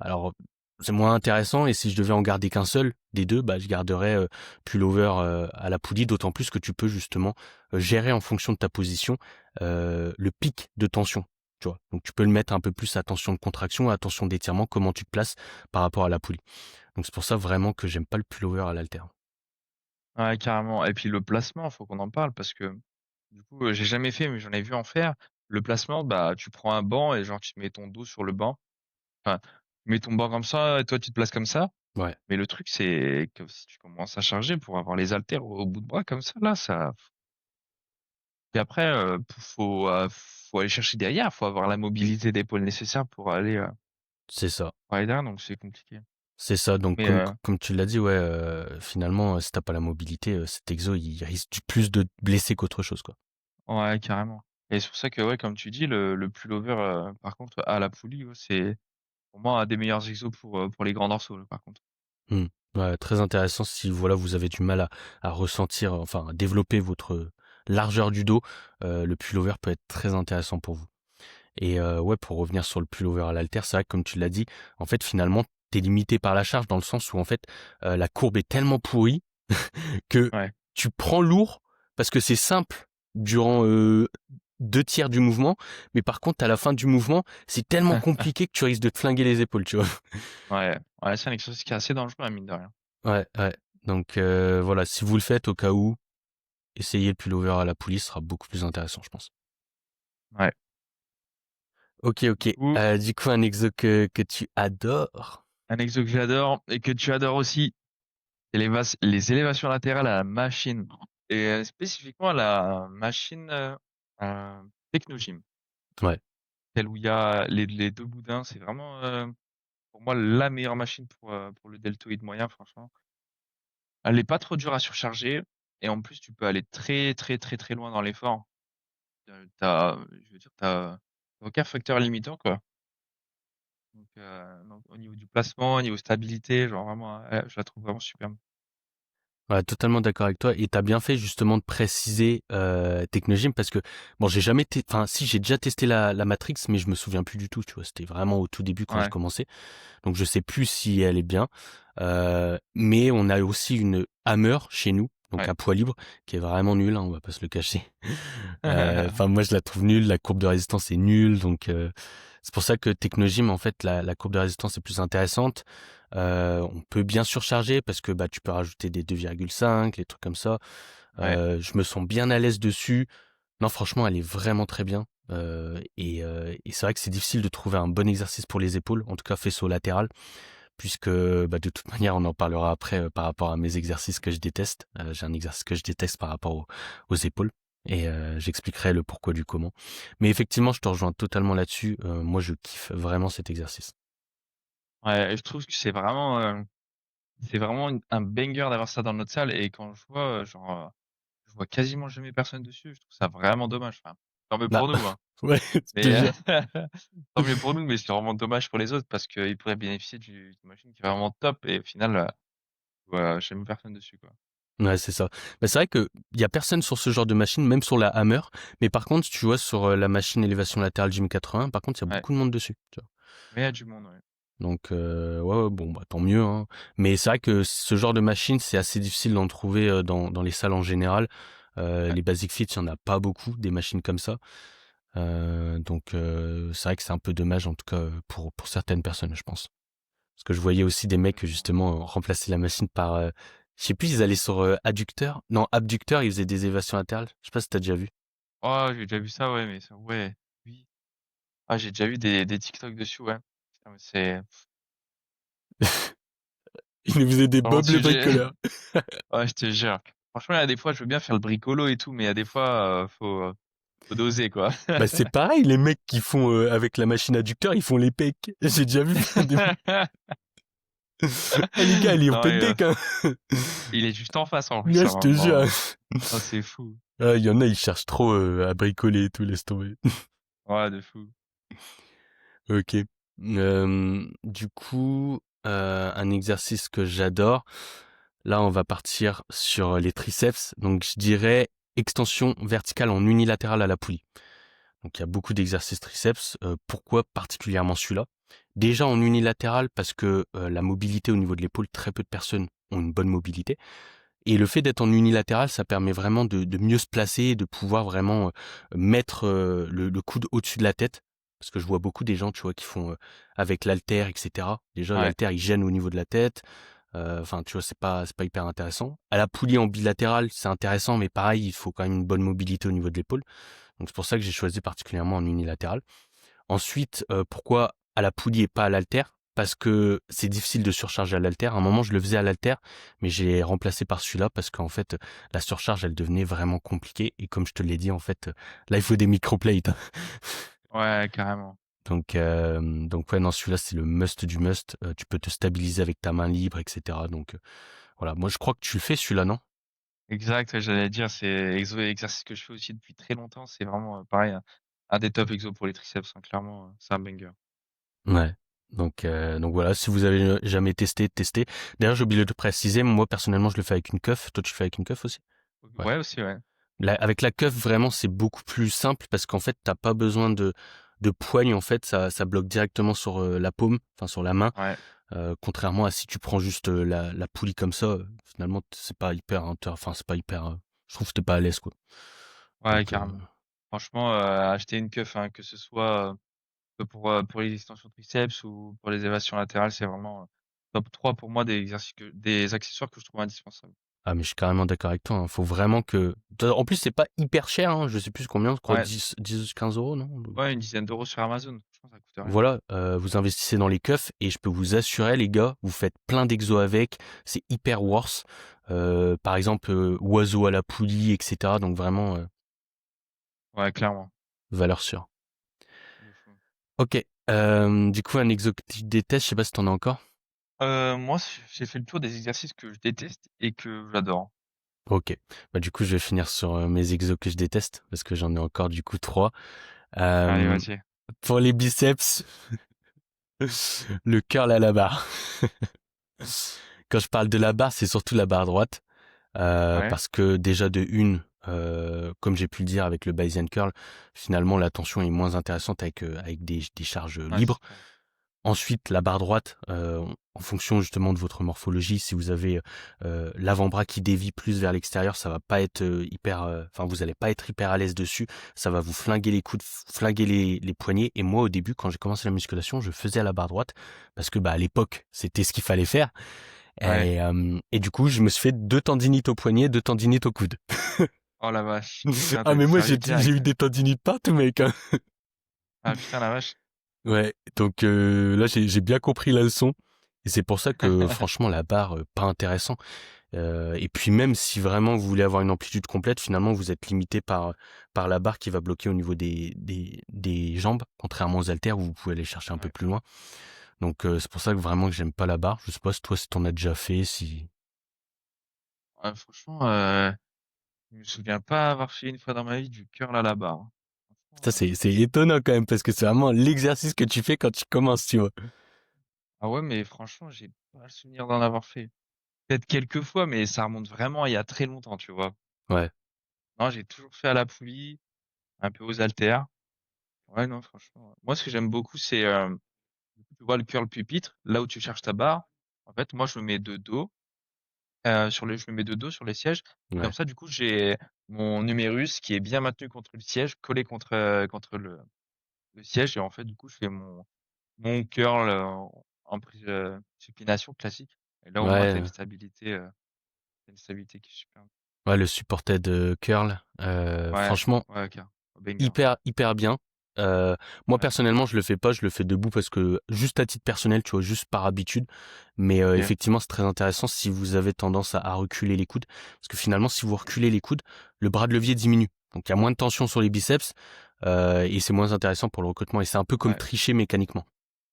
Alors, c'est moins intéressant et si je devais en garder qu'un seul des deux, bah, je garderais pullover à la poulie, d'autant plus que tu peux justement gérer en fonction de ta position le pic de tension. Tu vois. Donc tu peux le mettre un peu plus à tension de contraction, à tension d'étirement, comment tu te places par rapport à la poulie. Donc c'est pour ça vraiment que j'aime pas le pullover à l'haltère. ouais, carrément. Et puis le placement, faut qu'on en parle parce que du coup, j'ai jamais fait, mais j'en ai vu en faire. Le placement, bah, tu prends un banc et genre tu mets ton dos sur le banc. Enfin, tu mets ton banc comme ça et toi tu te places comme ça. Ouais, Mais le truc, c'est que si tu commences à charger pour avoir les haltères au bout de bras comme ça, là, ça. Et après, faut aller chercher derrière, faut avoir la mobilité d'épaule nécessaire c'est ça. pour aller derrière, donc c'est compliqué. C'est ça. Donc Mais comme tu l'as dit, ouais, finalement, si t'as pas la mobilité, cet exo, il risque plus de te blesser qu'autre chose, quoi. ouais, carrément. Et c'est pour ça que, ouais, comme tu dis, le pullover, par contre, à la poulie, ouais, c'est pour moi un des meilleurs exos pour les grands dorsaux, là, par contre. Hmm. Ouais, très intéressant si voilà vous avez du mal à ressentir, enfin à développer votre largeur du dos, le pullover peut être très intéressant pour vous. Et ouais, pour revenir sur le pullover à l'haltère, c'est vrai que comme tu l'as dit, en fait finalement t'es limité par la charge dans le sens où en fait la courbe est tellement pourrie que Ouais. tu prends lourd parce que c'est simple durant deux tiers du mouvement, mais par contre à la fin du mouvement c'est tellement compliqué que tu risques de te flinguer les épaules, tu vois. Ouais, ouais, c'est un exercice qui est assez dangereux, hein, mine de rien. Ouais, ouais. Donc voilà, si vous le faites au cas où, essayez le pullover à la poulie, ce sera beaucoup plus intéressant, je pense. Ouais. Ok, Du ok. coup, Du coup, un exo que tu adores. un exo que j'adore et que tu adores aussi, c'est les élévations latérales à la machine. Et spécifiquement à la machine Technogym. Ouais. Celle où il y a les deux boudins, c'est vraiment pour moi la meilleure machine pour le deltoïde moyen, franchement. Elle est pas trop dure à surcharger et en plus tu peux aller très très très très loin dans l'effort. Je veux dire, t'as aucun facteur limitant quoi. Donc, au niveau du placement, au niveau stabilité, genre vraiment, je la trouve vraiment superbe. Ouais, totalement d'accord avec toi. Et t'as bien fait justement de préciser Technogym parce que bon, j'ai jamais, enfin si j'ai déjà testé la Matrix, mais je me souviens plus du tout. Tu vois, c'était vraiment au tout début quand j'ai Ouais, commencé, donc je sais plus si elle est bien. Mais on a aussi une Hammer chez nous, donc ouais. à poids libre, qui est vraiment nulle, hein, on va pas se le cacher. Enfin, moi je la trouve nulle. La courbe de résistance est nulle, donc c'est pour ça que Technogym, en fait, la courbe de résistance est plus intéressante. On peut bien surcharger parce que bah tu peux rajouter des 2,5, les trucs comme ça. Ouais, Je me sens bien à l'aise dessus. Non, franchement, elle est vraiment très bien. Et c'est vrai que c'est difficile de trouver un bon exercice pour les épaules, en tout cas faisceau latéral, puisque bah, de toute manière, on en parlera après par rapport à mes exercices que je déteste. J'ai un exercice que je déteste par rapport aux épaules. Et j'expliquerai le pourquoi du comment. Mais effectivement, je te rejoins totalement là-dessus. Moi, je kiffe vraiment cet exercice. ouais, et je trouve que c'est vraiment un banger d'avoir ça dans notre salle et quand je vois, je vois quasiment jamais personne dessus, je trouve ça vraiment dommage. Enfin, tant mieux Bah, pour nous, hein, ouais, je te mais jure. tant mieux pour nous, mais c'est vraiment dommage pour les autres parce qu'ils pourraient bénéficier d'une machine qui est vraiment top et au final, je vois jamais personne dessus, quoi. Ouais, c'est ça. Bah, c'est vrai que il y a personne sur ce genre de machine, même sur la Hammer. Mais par contre, tu vois, sur la machine élévation latérale Gym 80, par contre, il y a Ouais, beaucoup de monde dessus. Tu vois. mais il y a du monde, ouais. Donc, ouais, ouais, bon, bah, tant mieux, hein. Mais c'est vrai que ce genre de machine, c'est assez difficile d'en trouver dans les salles en général. Ouais. Les Basic Fit, il n'y en a pas beaucoup, des machines comme ça. Donc, c'est vrai que c'est un peu dommage, en tout cas, pour certaines personnes, je pense. Parce que je voyais aussi des mecs justement remplacer la machine par, je sais plus, ils allaient sur adducteur, non abducteur, ils faisaient des élévations latérales. Je sais pas si t'as déjà vu. Oh, j'ai déjà vu ça, ouais, mais ça ouais, oui. Ah, j'ai déjà vu des TikTok dessus, ouais. Putain, mais c'est Ils nous faisaient des vraiment le bobs les sujet. bricoleurs. Ouais, je te jure. Franchement, il y a des fois, je veux bien faire le bricolo et tout, mais il y a des fois, faut doser, quoi. Bah c'est pareil, les mecs qui font avec la machine adducteur, ils font les pecs. J'ai déjà vu plein de. Ah les gars, elle est Non, open deck hein. il est juste en face, en plus, Là, hein, je te jure. vraiment. Oh, c'est fou. Ah, il y en a, ils cherchent trop à bricoler et tout, laisse tomber. Ouais, de fou. Ok. Du coup, un exercice que j'adore. Là, on va partir sur les triceps. Donc, je dirais extension verticale en unilatéral à la poulie. Donc, il y a beaucoup d'exercices triceps. Pourquoi particulièrement celui-là? Déjà en unilatéral parce que la mobilité au niveau de l'épaule, très peu de personnes ont une bonne mobilité. Et le fait d'être en unilatéral, ça permet vraiment de mieux se placer, de pouvoir vraiment mettre le coude au-dessus de la tête. Parce que je vois beaucoup des gens, tu vois, qui font avec l'haltère, etc. Déjà, Ouais, l'haltère, il gêne au niveau de la tête. Enfin, tu vois, c'est pas hyper intéressant. À la poulie en bilatéral, c'est intéressant, mais pareil, il faut quand même une bonne mobilité au niveau de l'épaule. Donc c'est pour ça que j'ai choisi particulièrement en unilatéral. Ensuite, pourquoi à la poulie et pas à l'haltère? Parce que c'est difficile de surcharger à l'haltère. À un moment, je le faisais à l'haltère, mais j'ai remplacé par celui-là parce qu'en fait, la surcharge, elle devenait vraiment compliquée. Et comme je te l'ai dit, en fait, là, il faut des microplates. ouais, carrément. Donc ouais, non, celui-là, c'est le must du must. Tu peux te stabiliser avec ta main libre, etc. Donc voilà, moi, je crois que tu le fais celui-là, non? Exact, ouais, j'allais dire, c'est exercice que je fais aussi depuis très longtemps. C'est vraiment, pareil, un des top exos pour les triceps, hein, clairement, c'est un banger. Ouais. Donc voilà, si vous avez jamais testé, testez. D'ailleurs, j'ai oublié de te préciser, moi personnellement, je le fais avec une cuff. Toi, tu le fais avec une cuff aussi? Ouais. Ouais, aussi, ouais. Avec la cuff, vraiment, c'est beaucoup plus simple parce qu'en fait, t'as pas besoin de poigne. En fait, ça bloque directement sur la paume, enfin sur la main. Ouais, Contrairement à si tu prends juste la poulie comme ça, finalement, c'est pas hyper, enfin, c'est pas hyper. Je trouve que t'es pas à l'aise, quoi. ouais, Donc, carrément. Franchement, acheter une cuff, hein, que ce soit, pour les extensions triceps ou pour les élévations latérales, c'est vraiment, top 3 pour moi des accessoires que je trouve indispensables. ah, mais je suis carrément d'accord avec toi. Hein. Faut vraiment que. En plus, c'est pas hyper cher. Hein. Je sais plus combien, je crois Ouais, 10 15 euros, non? ouais, une dizaine d'euros sur Amazon. Franchement, ça coûte rien. Voilà, vous investissez dans les keufs et je peux vous assurer, les gars, vous faites plein d'exos avec, c'est hyper worth. Par exemple, oiseau à la poulie, etc. Donc vraiment, Ouais, clairement. valeur sûre. De fou. Ok, du coup, un exo que tu détestes, je sais pas si t'en as encore. Moi, j'ai fait le tour des exercices que je déteste et que j'adore. Ok, bah du coup, je vais finir sur mes exos que je déteste parce que j'en ai encore du coup trois. Allez, Euh, vas-y. pour les biceps, le curl à la barre. Quand je parle de la barre, c'est surtout la barre droite. Ouais. parce que déjà de une, comme j'ai pu le dire avec le Bayesian curl, finalement la tension est moins intéressante avec des charges Ouais, libres. c'est clair. Ensuite, la barre droite, en fonction justement de votre morphologie, si vous avez l'avant-bras qui dévie plus vers l'extérieur, ça va pas être enfin vous allez pas être hyper à l'aise dessus. Ça va vous flinguer les coudes, flinguer les poignets. Et moi, au début, quand j'ai commencé la musculation, je faisais à la barre droite parce que bah à l'époque, c'était ce qu'il fallait faire. Ouais. Et du coup, je me suis fait 2 tendinites au poignet, 2 tendinites au coude. Oh la vache. Putain, Ah t'as mais dû moi faire j'ai vite j'ai eu direct. des tendinites partout, mec, hein. Ah putain, la vache. Ouais, donc là j'ai bien compris la leçon. Et c'est pour ça que franchement la barre, pas intéressant. Et puis même si vraiment vous voulez avoir une amplitude complète, finalement vous êtes limité par la barre qui va bloquer au niveau des jambes, contrairement aux haltères où vous pouvez aller chercher un peu Ouais. plus loin. Donc c'est pour ça que vraiment que j'aime pas la barre. Je sais pas si toi si t'en as déjà fait, si Ouais, franchement, je me souviens pas avoir fait une fois dans ma vie du curl à la barre, hein. ça Franchement, c'est étonnant quand même parce que c'est vraiment l'exercice que tu fais quand tu commences, tu vois. ah ouais, mais franchement, j'ai pas le souvenir d'en avoir fait. Peut-être quelques fois, mais ça remonte vraiment à il y a très longtemps, tu vois? Ouais, Non, j'ai toujours fait à la poulie, un peu aux haltères. Ouais, non, franchement, moi, ce que j'aime beaucoup, c'est, tu vois le curl pupitre, là où tu cherches ta barre. En fait, moi, je me mets de dos, je me mets de dos sur les sièges. Et comme ouais, ça, du coup, j'ai mon numérus qui est bien maintenu contre le siège, collé contre le siège. Et en fait, du coup, je fais mon curl en prise, supination classique. Et là, au moins, ouais, t'as une stabilité qui est super. ouais, le supported curl, Ouais, franchement ouais, OK. Banger. hyper bien. Moi Ouais, personnellement, je le fais pas, je le fais debout parce que juste à titre personnel, tu vois, juste par habitude. Mais OK. effectivement, c'est très intéressant si vous avez tendance à reculer les coudes, parce que finalement, si vous reculez les coudes, le bras de levier diminue. Donc il y a moins de tension sur les biceps et c'est moins intéressant pour le recrutement. Et c'est un peu comme Ouais. tricher mécaniquement.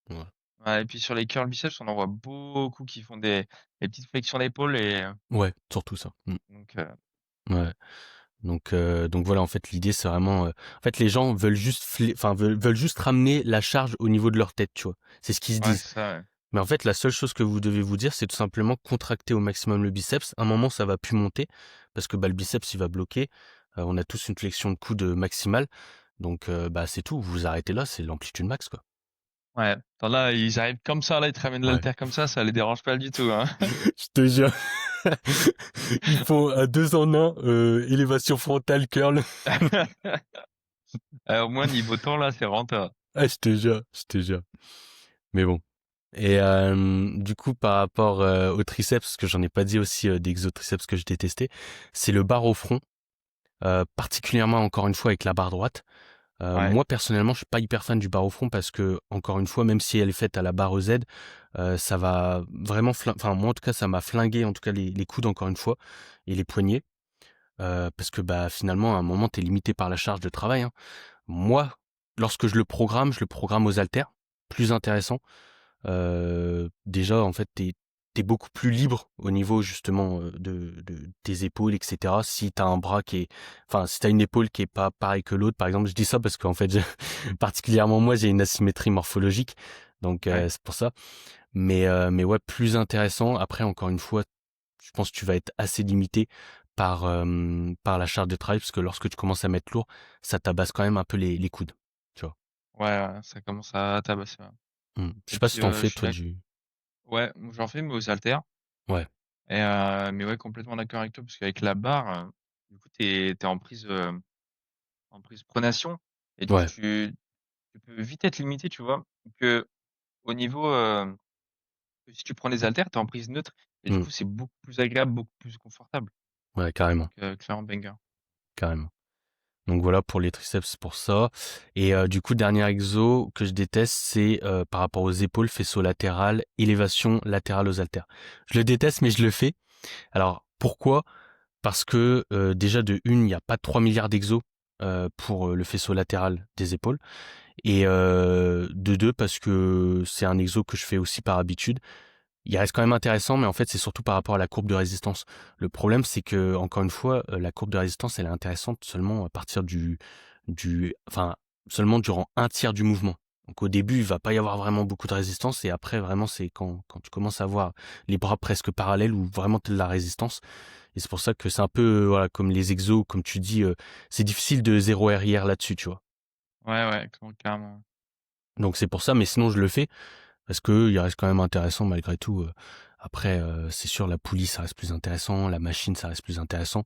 Voilà. Ouais, et puis sur les curls biceps, on en voit beaucoup qui font des petites flexions d'épaule et Ouais, surtout ça. donc Ouais. Donc voilà, en fait, l'idée, c'est vraiment, en fait, les gens veulent juste, enfin, veulent juste ramener la charge au niveau de leur tête, tu vois. C'est ce qu'ils se ouais, disent. c'est ça, ouais. Mais en fait, la seule chose que vous devez vous dire, c'est tout simplement contracter au maximum le biceps. À un moment, ça va plus monter parce que bah, le biceps, il va bloquer. On a tous une flexion de coude maximale. Donc, bah, c'est tout. Vous vous arrêtez là, c'est l'amplitude max, quoi. Ouais. Attends, là, ils arrivent comme ça, là, ils te ramènent Ouais. l'haltère comme ça les dérange pas du tout, hein. Je te jure. Ils font un 2 en 1, élévation frontale, curl. Au moins, niveau temps, là, c'est rentable. Ah, je te jure, je te jure. Mais bon. Et du coup, par rapport au triceps, parce que j'en ai pas dit aussi d'exotriceps que je détestais, c'est le bar au front, particulièrement encore une fois avec la barre droite. Ouais, Moi personnellement, je suis pas hyper fan du bar au front parce que encore une fois, même si elle est faite à la barre Z, ça va vraiment, enfin moi en tout cas, ça m'a flingué en tout cas les coudes encore une fois et les poignets parce que bah finalement à un moment t'es limité par la charge de travail, hein. Moi, lorsque je le programme aux haltères, plus intéressant. Déjà, en fait, t'es beaucoup plus libre au niveau justement de tes épaules, etc. Si t'as un bras qui est, enfin, si t'as une épaule qui est pas pareille que l'autre, par exemple, je dis ça parce qu'en fait, particulièrement moi, j'ai une asymétrie morphologique, donc ouais, c'est pour ça. Mais ouais, plus intéressant. Après, encore une fois, je pense que tu vas être assez limité par la charge de travail parce que lorsque tu commences à mettre lourd, ça tabasse quand même un peu les coudes, tu vois. ouais, ouais, ça commence à tabasser, ouais. Je sais Et pas si puis, t'en je fais, suis toi, d'ac du. ouais, j'en fais, mais aux haltères. Ouais, Et mais ouais, complètement d'accord avec toi parce qu'avec la barre, du coup, t'es en prise pronation et du coup, ouais. tu peux vite être limité, tu vois? Que au niveau, si tu prends les haltères, t'es en prise neutre et du Mmh. coup, c'est beaucoup plus agréable, beaucoup plus confortable. Ouais, carrément, Donc clairement banger. carrément. Donc voilà pour les triceps, pour ça. Et du coup, dernier exo que je déteste, c'est par rapport aux épaules, faisceau latéral, élévation latérale aux haltères. Je le déteste, mais je le fais. Alors pourquoi? Parce que déjà de une, il n'y a pas 3 milliards d'exos pour le faisceau latéral des épaules. Et de deux, parce que c'est un exo que je fais aussi par habitude. Il reste quand même intéressant, mais en fait, c'est surtout par rapport à la courbe de résistance. Le problème, c'est que, encore une fois, la courbe de résistance, elle est intéressante seulement à partir enfin, seulement durant un tiers du mouvement. Donc au début, il va pas y avoir vraiment beaucoup de résistance et après vraiment c'est quand tu commences à avoir les bras presque parallèles où vraiment tu as de la résistance. Et c'est pour ça que c'est un peu voilà comme les exos, comme tu dis, c'est difficile de zéro RIR là-dessus, tu vois. Ouais, ouais, carrément. Donc c'est pour ça, mais sinon je le fais parce que il reste quand même intéressant malgré tout. Après, c'est sûr la poulie ça reste plus intéressant, la machine ça reste plus intéressant.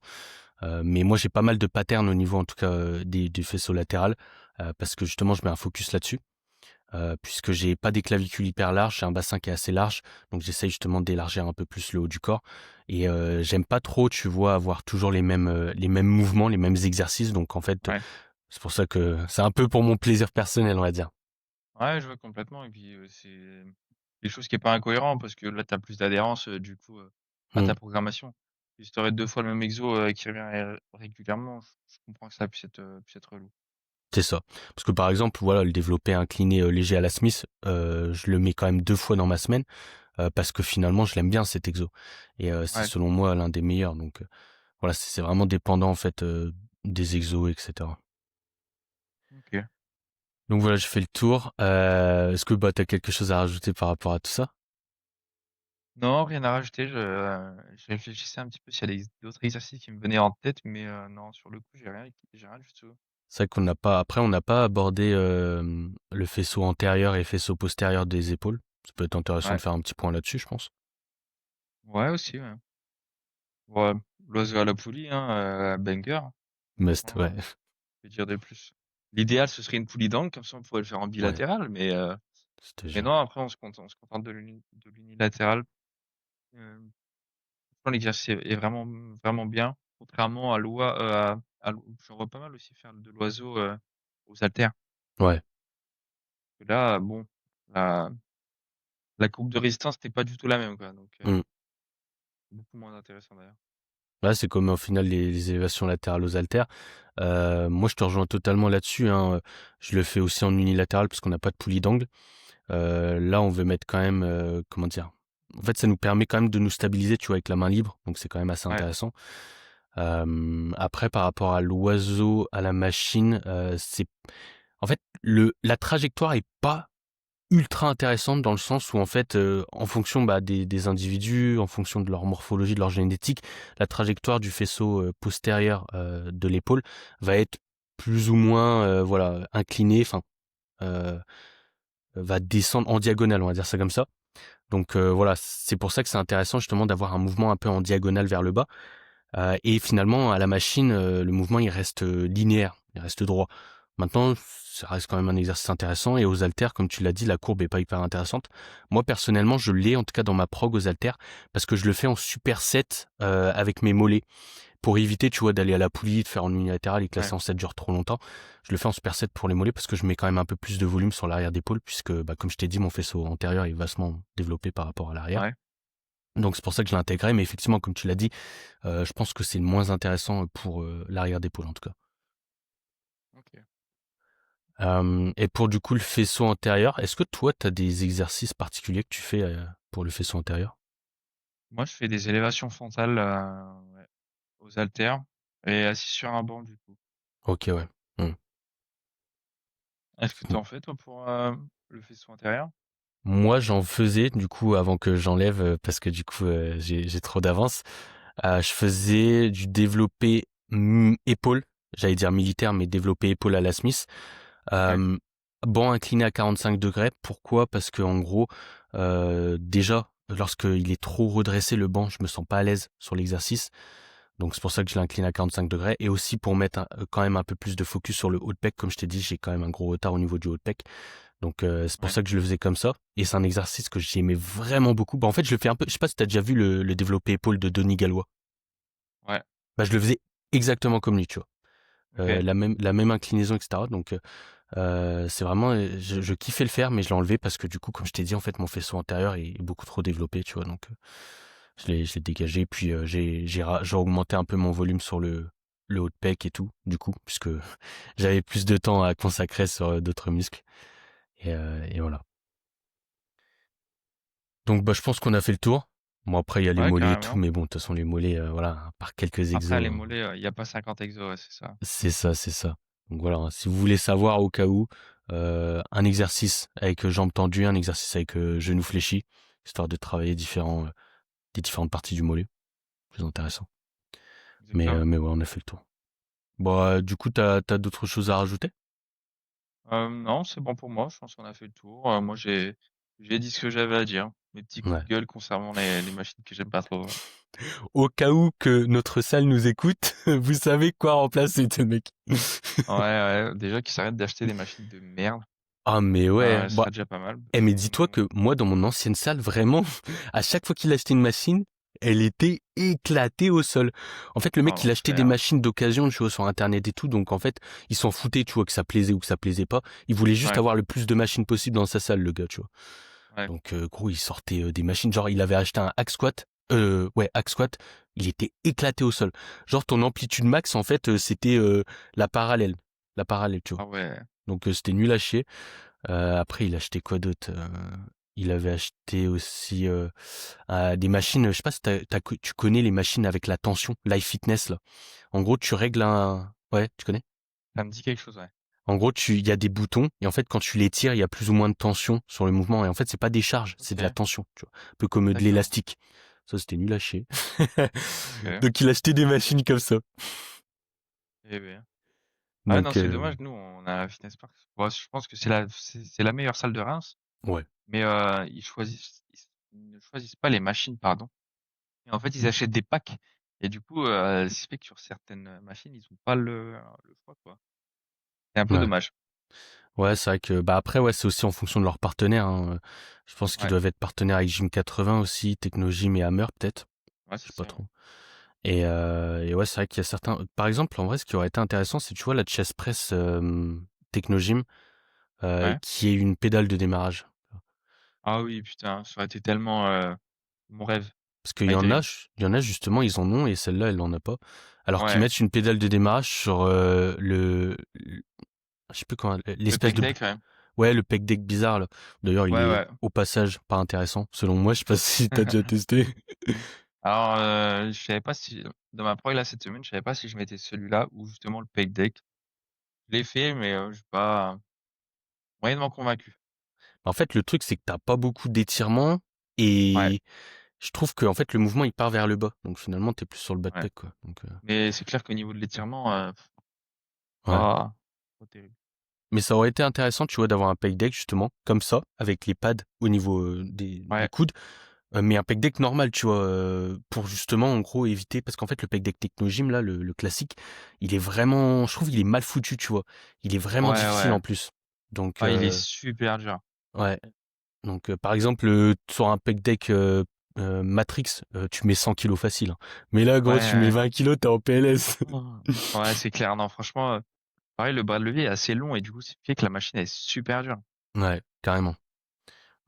Mais moi j'ai pas mal de patterns au niveau en tout cas des faisceaux latérales parce que justement je mets un focus là-dessus. Puisque j'ai pas des clavicules hyper larges, j'ai un bassin qui est assez large, donc j'essaye justement d'élargir un peu plus le haut du corps. Et j'aime pas trop, tu vois, avoir toujours les mêmes mouvements, les mêmes exercices. Donc en fait, Ouais. c'est pour ça que c'est un peu pour mon plaisir personnel, on va dire. Ouais, je vois complètement et puis, c'est quelque chose qui est pas incohérent parce que là, tu as plus d'adhérence, du coup, à Mm. ta programmation. Si tu aurais 2 fois le même exo, qui revient régulièrement, je comprends que ça puisse être relou. C'est ça. Parce que par exemple, voilà, le développé incliné léger à la Smith, je le mets quand même 2 fois dans ma semaine parce que finalement, je l'aime bien cet exo. Et c'est Ouais, selon moi l'un des meilleurs. Donc voilà, c'est vraiment dépendant en fait des exos, etc. OK. Donc voilà, je fais le tour. Est-ce que bah, tu as quelque chose à rajouter par rapport à tout ça? Non, rien à rajouter, je réfléchissais un petit peu s'il y a des d'autres exercices qui me venaient en tête, mais non, sur le coup, j'ai rien du tout. C'est vrai qu'on n'a pas, après, on n'a pas abordé le faisceau antérieur et faisceau postérieur des épaules. Ça peut être intéressant Ouais. de faire un petit point là-dessus, je pense. Ouais, aussi, ouais. Ouais, l'oiseau à la poulie, hein, banger. Must, ouais. Franchement, que dire de plus? L'idéal, ce serait une poulie d'angle, comme ça on pourrait le faire en Ouais, bilatéral, je te mais jure. non, après on se contente de l'unilatéral. Franchement, l'exercice est vraiment vraiment bien, contrairement à j'en vois pas mal aussi faire de l'oiseau, aux haltères. Ouais. Que là, bon, la la courbe de résistance n'est pas du tout la même, quoi, donc Mm. beaucoup moins intéressant d'ailleurs. Là, c'est comme au final les élévations latérales aux haltères. Moi, je te rejoins totalement là-dessus, hein. Je le fais aussi en unilatéral parce qu'on n'a pas de poulie d'angle. Là, on veut mettre quand même, comment dire? En fait, ça nous permet quand même de nous stabiliser, tu vois, avec la main libre. Donc, c'est quand même assez Ouais, intéressant. Après, par rapport à l'oiseau, à la machine, c'est en fait la trajectoire est pas ultra intéressante dans le sens où en fait, en fonction bah, des individus, en fonction de leur morphologie, de leur génétique, la trajectoire du faisceau postérieur de l'épaule va être plus ou moins voilà inclinée, enfin va descendre en diagonale, on va dire ça comme ça. Donc voilà, c'est pour ça que c'est intéressant justement d'avoir un mouvement un peu en diagonale vers le bas. Et finalement, à la machine, le mouvement il reste linéaire, il reste droit. Maintenant, ça reste quand même un exercice intéressant. Et aux haltères, comme tu l'as dit, la courbe est pas hyper intéressante. Moi, personnellement, je l'ai en tout cas dans ma prog aux haltères parce que je le fais en superset avec mes mollets pour éviter, tu vois, d'aller à la poulie, de faire en unilatéral et que la ouais, séance 7 dure trop longtemps. Je le fais en superset pour les mollets parce que je mets quand même un peu plus de volume sur l'arrière d'épaule puisque, bah, comme je t'ai dit, mon faisceau antérieur est vastement développé par rapport à l'arrière. ouais, Donc c'est pour ça que je l'ai intégré, mais effectivement, comme tu l'as dit, je pense que c'est le moins intéressant pour l'arrière d'épaule en tout cas. OK. Et pour du coup le faisceau antérieur, est-ce que toi tu as des exercices particuliers que tu fais pour le faisceau antérieur? Moi, je fais des élévations frontales, ouais, aux haltères et assis sur un banc, du coup. Ok, ouais. Hmm. Est-ce que tu Hmm. en fais toi pour, le faisceau intérieur? Moi j'en faisais du coup avant que j'enlève parce que du coup j'ai trop d'avance. Je faisais du développé épaule, j'allais dire militaire, mais développé épaule à la Smith. Ouais, Euh, Banc incliné à 45 degrés. Pourquoi? Parce que en gros, déjà, lorsqu'il est trop redressé le banc, je me sens pas à l'aise sur l'exercice. Donc c'est pour ça que je l'incline à 45 degrés. Et aussi pour mettre quand même un peu plus de focus sur le haut de pec. Comme je t'ai dit, j'ai quand même un gros retard au niveau du haut de pec. Donc c'est pour ouais, ça que je le faisais comme ça. Et c'est un exercice que j'aimais vraiment beaucoup. Bah, en fait, je le fais un peu. Je sais pas si t'as déjà vu le développé épaule de Denis Gallois. ouais, Bah, je le faisais exactement comme lui, tu vois. OK, La même inclinaison, etc. Donc c'est vraiment, je kiffais le faire, mais je l'ai enlevé parce que du coup, comme je t'ai dit, en fait, mon faisceau antérieur est beaucoup trop développé, tu vois. Donc je l'ai dégagé. Puis j'ai augmenté un peu mon volume sur le haut de pec et tout, du coup, puisque j'avais plus de temps à consacrer sur d'autres muscles. Et voilà. Donc bah, je pense qu'on a fait le tour. Bon, après, il y a les ouais, mollets et tout, carrément. mais bon, de toute façon, les mollets, voilà, par quelques Après exos, les mollets, il y a pas 50 exos, ouais, c'est ça. c'est ça, c'est ça. Donc voilà, hein, si vous voulez savoir au cas où, un exercice avec jambes tendues, un exercice avec genoux fléchis, histoire de travailler des différentes parties du mollet. Plus intéressant. Exactement. Mais ouais, on a fait le tour. Bon, du coup, t'as d'autres choses à rajouter? Non, c'est bon pour moi. Je pense qu'on a fait le tour. Moi, j'ai dit ce que j'avais à dire. Mes petits coups Ouais. de gueule concernant les machines que j'aime pas trop. Au cas où que notre salle nous écoute, vous savez quoi remplacer, le mec. Ouais, ouais. Déjà qu'ils s'arrêtent d'acheter des machines de merde. Ah, mais ouais. Ce Bon, serait déjà pas mal. mais Mais dis-toi bon. que moi, dans mon ancienne salle, vraiment, à chaque fois qu'il achetait une machine, elle était éclatée au sol. En fait, le Oh, mec, il achetait des l'enfer. machines d'occasion, tu vois, sur Internet et tout. Donc, en fait, il s'en foutait, tu vois, que ça plaisait ou que ça plaisait pas. Il voulait juste Ouais, avoir le plus de machines possible dans sa salle, le gars, tu vois. ouais. Donc, gros, il sortait des machines. Genre, il avait acheté un hack squat. Ouais, hack squat. Il était éclaté au sol. Genre, ton amplitude max, en fait, c'était la parallèle. La parallèle, tu vois. Ah ouais. Donc, c'était nul à chier. Après, il achetait quoi d'autre? Il avait acheté aussi des machines. Je sais pas si tu connais les machines avec la tension, Life Fitness là. En gros, tu règles un. Ouais, tu connais? Ça me dit quelque chose, ouais. En gros, il y a des boutons et en fait, quand tu les tires, il y a plus ou moins de tension sur le mouvement. Et en fait, c'est pas des charges, c'est de la Ok, tension. Tu vois, un peu comme de d'accord. l'élastique. Ça, c'était nul à chier. Ok. Donc, il achetait des machines comme ça. Eh bien. Ah non, Donc, c'est dommage. Nous, on a un Fitness Park. Ouais, je pense que c'est la meilleure salle de Reims. ouais, Mais ils ne choisissent pas les machines, pardon. Et en fait, ils achètent des packs. Et du coup, ce qui fait que sur certaines machines, ils ont pas le choix, quoi. C'est un peu ouais. dommage. Ouais, c'est vrai que bah après ouais, c'est aussi en fonction de leurs partenaires, hein. Je pense qu'ils Ouais, doivent être partenaires avec Gym 80 aussi, Technogym et Hammer peut-être, ouais, je c'est sais pas ça. trop. Et ouais, c'est vrai qu'il y a certains. Par exemple, en vrai, ce qui aurait été intéressant, c'est tu vois la chest press Technogym Ouais. qui est une pédale de démarrage. Ah oui, putain, ça aurait été tellement mon rêve. Parce qu'il Ah, y il en t'a a, eu. il y en a justement, ils en ont et celle-là, elle en a pas. Alors qu'ils Ouais. mettent une pédale de démarrage sur je sais plus comment, Le l'espèce pec de. deck, ouais. Ouais, le pec deck bizarre là. D'ailleurs, il Ouais, est ouais. au passage pas intéressant selon moi. Je sais pas si t'as déjà testé. Alors, je savais pas si dans ma prog là cette semaine, je savais pas si je mettais celui-là ou justement le pec deck. Je l'ai fait, mais je suis pas moyennement convaincu. En fait, le truc c'est que t'as pas beaucoup d'étirements Ouais, et je trouve que en fait le mouvement il part vers le bas. Donc finalement t'es plus sur le bas de ouais. pec quoi. Donc Mais c'est clair qu'au niveau de l'étirement, ouais. pas terrible. Mais ça aurait été intéressant, tu vois, d'avoir un pec deck justement comme ça avec les pads au niveau des Ouais, coudes. Mais un pec deck normal, tu vois, pour justement en gros éviter parce qu'en fait le pec deck Technogym là, le classique, il est vraiment, je trouve, il est mal foutu, tu vois. Il est vraiment ouais, difficile ouais. en plus. Donc Ah, il est super dur. ouais. Donc, par exemple, sur un pec deck Matrix, tu mets 100 kilos facile, hein. Mais là, Ouais, gros, tu mets ouais. 20 kilos, t'es en PLS. Oh. Ouais, c'est clair. Non, franchement, pareil, le bras de levier est assez long et du coup, ça fait que la machine est super dure. Ouais, carrément.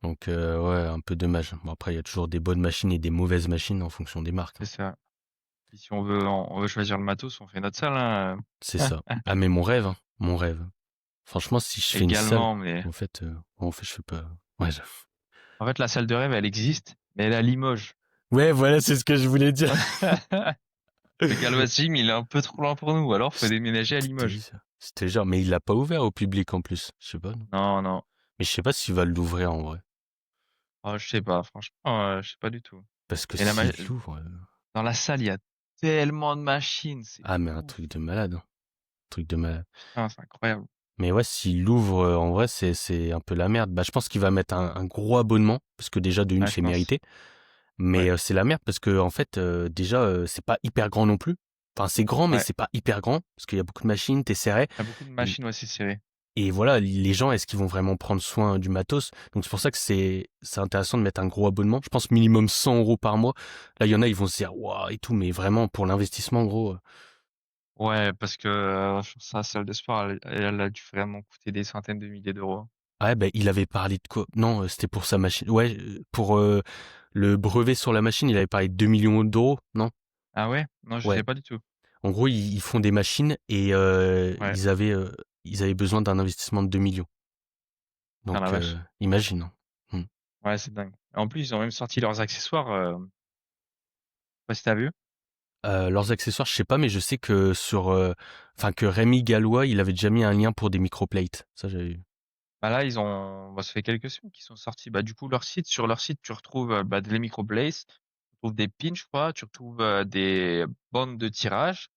Donc, ouais, un peu dommage. Bon, après, il y a toujours des bonnes machines et des mauvaises machines en fonction des marques, C'est hein. ça. Puis si on veut choisir le matos, on fait notre salle, hein. C'est ça. Ah, mais mon rêve, hein, mon rêve. Franchement, si je fais une salle, Également, mais en fait, je fais pas. Ouais, en fait, la salle de rêve, elle existe, mais elle est à Limoges. ouais, voilà, c'est ce que je voulais dire. Le Galvacim, il est un peu trop loin pour nous, alors faut déménager à Limoges. C'était genre, mais il l'a pas ouvert au public en plus. Je sais pas, non. Non, non. Mais je sais pas s'il va l'ouvrir en vrai. Oh, je sais pas, franchement, je sais pas du tout. Parce que Mais s'il l'ouvre, dans la salle, il y a tellement de machines, c'est ah, mais un ouf. truc de malade, hein. Truc de malade. Putain, c'est incroyable. Mais ouais, s'il l'ouvre, en vrai, c'est un peu la merde. Bah, je pense qu'il va mettre un gros abonnement, parce que déjà, de une, Ouais, je c'est pense. mérité. Mais Ouais, c'est la merde, parce que en fait, déjà, c'est pas hyper grand non plus. Enfin, c'est grand, mais ouais. c'est pas hyper grand, parce qu'il y a beaucoup de machines, t'es serré. Il y a beaucoup de Et, machines aussi serrées. et voilà, les gens, est-ce qu'ils vont vraiment prendre soin du matos? Donc c'est pour ça que c'est intéressant de mettre un gros abonnement. Je pense minimum 100 euros par mois. Là, il y en a, ils vont se dire, waouh, et tout, mais vraiment, pour l'investissement, gros. Ouais, parce que sa salle de sport, elle a dû vraiment coûter des centaines de milliers d'euros. Ouais, ben il avait parlé de quoi? Non, c'était pour sa machine. Ouais, pour le brevet sur la machine, il avait parlé de 2 millions d'euros, non? Ah ouais? Non, je Ouais. sais pas du tout. En gros, ils font des machines et Ouais. ils avaient besoin d'un investissement de 2 millions. Ah la Donc, vache. imagine, hein. Hmm. Ouais, c'est dingue. En plus, ils ont même sorti leurs accessoires. Je sais pas si t'as vu. Leurs accessoires, je sais pas, mais je sais que enfin que Rémi Gallois, il avait déjà mis un lien pour des microplates. Ça, j'avais vu. Bah, là, ils ont bah, ça fait quelques semaines qu'ils sont sortis. Bah, du coup, sur leur site, tu retrouves, bah, des microblades, tu retrouves des pins, je crois, tu retrouves, des bandes de tirage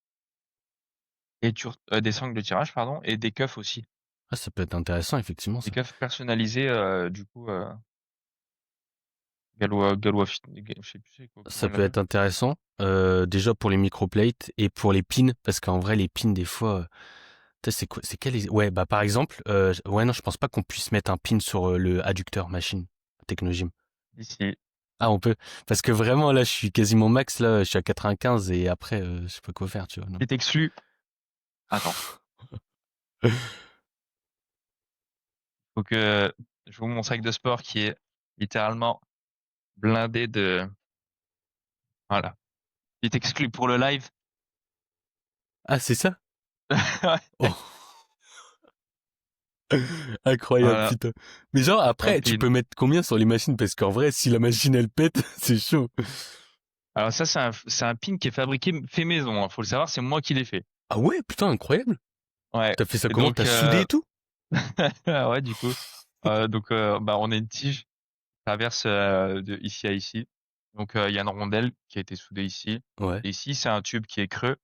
et des sangles de tirage, pardon, et des cuffs aussi. Ah, ça peut être intéressant, effectivement, Des ça. cuffs personnalisés, du coup, Galois fit Ga je sais plus c'est quoi comment Ça on peut l'appelle. être intéressant, déjà pour les microplates et pour les pins, parce qu'en vrai, les pins, des fois, putain, c'est quoi, c'est quel, ouais, bah, par exemple, ouais, non, je pense pas qu'on puisse mettre un pin sur le adducteur machine, Technogym. Ici, Ah, on peut. Parce que vraiment, là, je suis quasiment max, là, je suis à 95 et après, je sais pas quoi faire, tu vois. c'est exclu. Attends, faut que je vous montre mon sac de sport qui est littéralement blindé de voilà. Il est exclu pour le live. Ah, c'est ça? Ouais, Oh, incroyable, voilà, putain. Mais genre, un après, tu pin. peux mettre combien sur les machines? Parce qu'en vrai, si la machine, elle pète, c'est chaud. Alors ça, c'est un pin qui est fabriqué fait maison, hein. Faut le savoir, c'est moi qui l'ai fait. Ah ouais, putain, incroyable. Ouais. T'as fait ça Et comment? T'as donc, soudé et tout? ouais, du coup, bah, on a une tige qui traverse de ici à ici. Donc, il y a une rondelle qui a été soudée ici. Ouais. Et ici, c'est un tube qui est creux.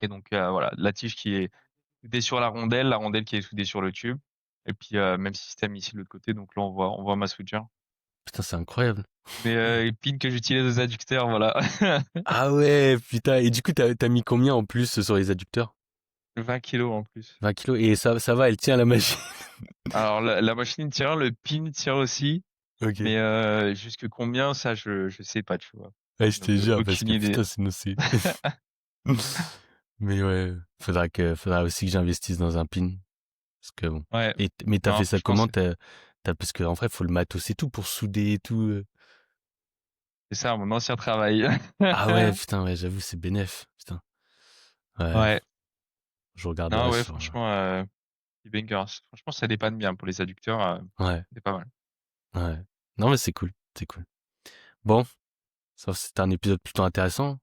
Et donc, voilà, la tige qui est soudée sur la rondelle qui est soudée sur le tube. Et puis, même système ici de l'autre côté. Donc là, on voit ma soudure. Putain, c'est incroyable. Mais les pins que j'utilise aux adducteurs, voilà. Ah ouais, putain. Et du coup, t'as mis combien en plus sur les adducteurs? 20 kilos en plus. 20 kilos. Et ça va, elle tient la machine. Alors, la machine tire, le pin tire aussi. Ok. Mais jusque combien, ça, je sais pas, tu vois. Ouais, je te Donc, jure, parce aucune que idée. putain, sinon c'est... Mais ouais, faudra aussi que j'investisse dans un pin. Parce que bon. Ouais, Mais t'as non, fait ça franchement, comment? Parce que en vrai, faut le matos et tout pour souder et tout. c'est ça, mon ancien travail. Ah ouais, putain, ouais, j'avoue, c'est bénef. Putain. Ouais, Ouais, je regarderai non, ouais, sur. franchement, les bangers. Franchement, ça dépanne bien pour les adducteurs, Ouais, c'est pas mal. ouais. Non, mais c'est cool, c'est cool. Bon, ça c'était un épisode plutôt intéressant.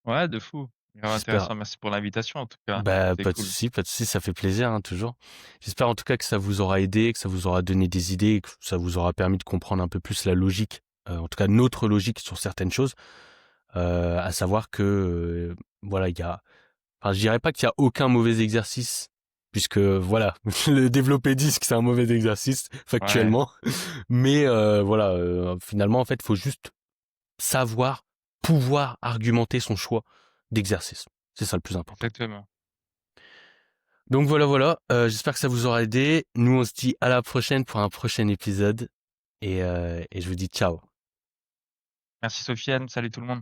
Ouais, de fou. Grave J'espère. intéressant. Merci pour l'invitation, en tout cas. Bah, C'est cool. pas de souci, ça fait plaisir, hein, toujours. J'espère en tout cas que ça vous aura aidé, que ça vous aura donné des idées, que ça vous aura permis de comprendre un peu plus la logique, en tout cas notre logique sur certaines choses. À savoir que, voilà, il y a, enfin, je dirais pas qu'il y a aucun mauvais exercice, puisque voilà, le développer disque c'est un mauvais exercice Ouais, factuellement, mais voilà, finalement en fait, faut juste savoir, pouvoir argumenter son choix d'exercice. C'est ça le plus important. exactement. Donc voilà, voilà. J'espère que ça vous aura aidé. Nous, on se dit à la prochaine pour un prochain épisode et je vous dis ciao. Merci, Sofiane. Salut tout le monde.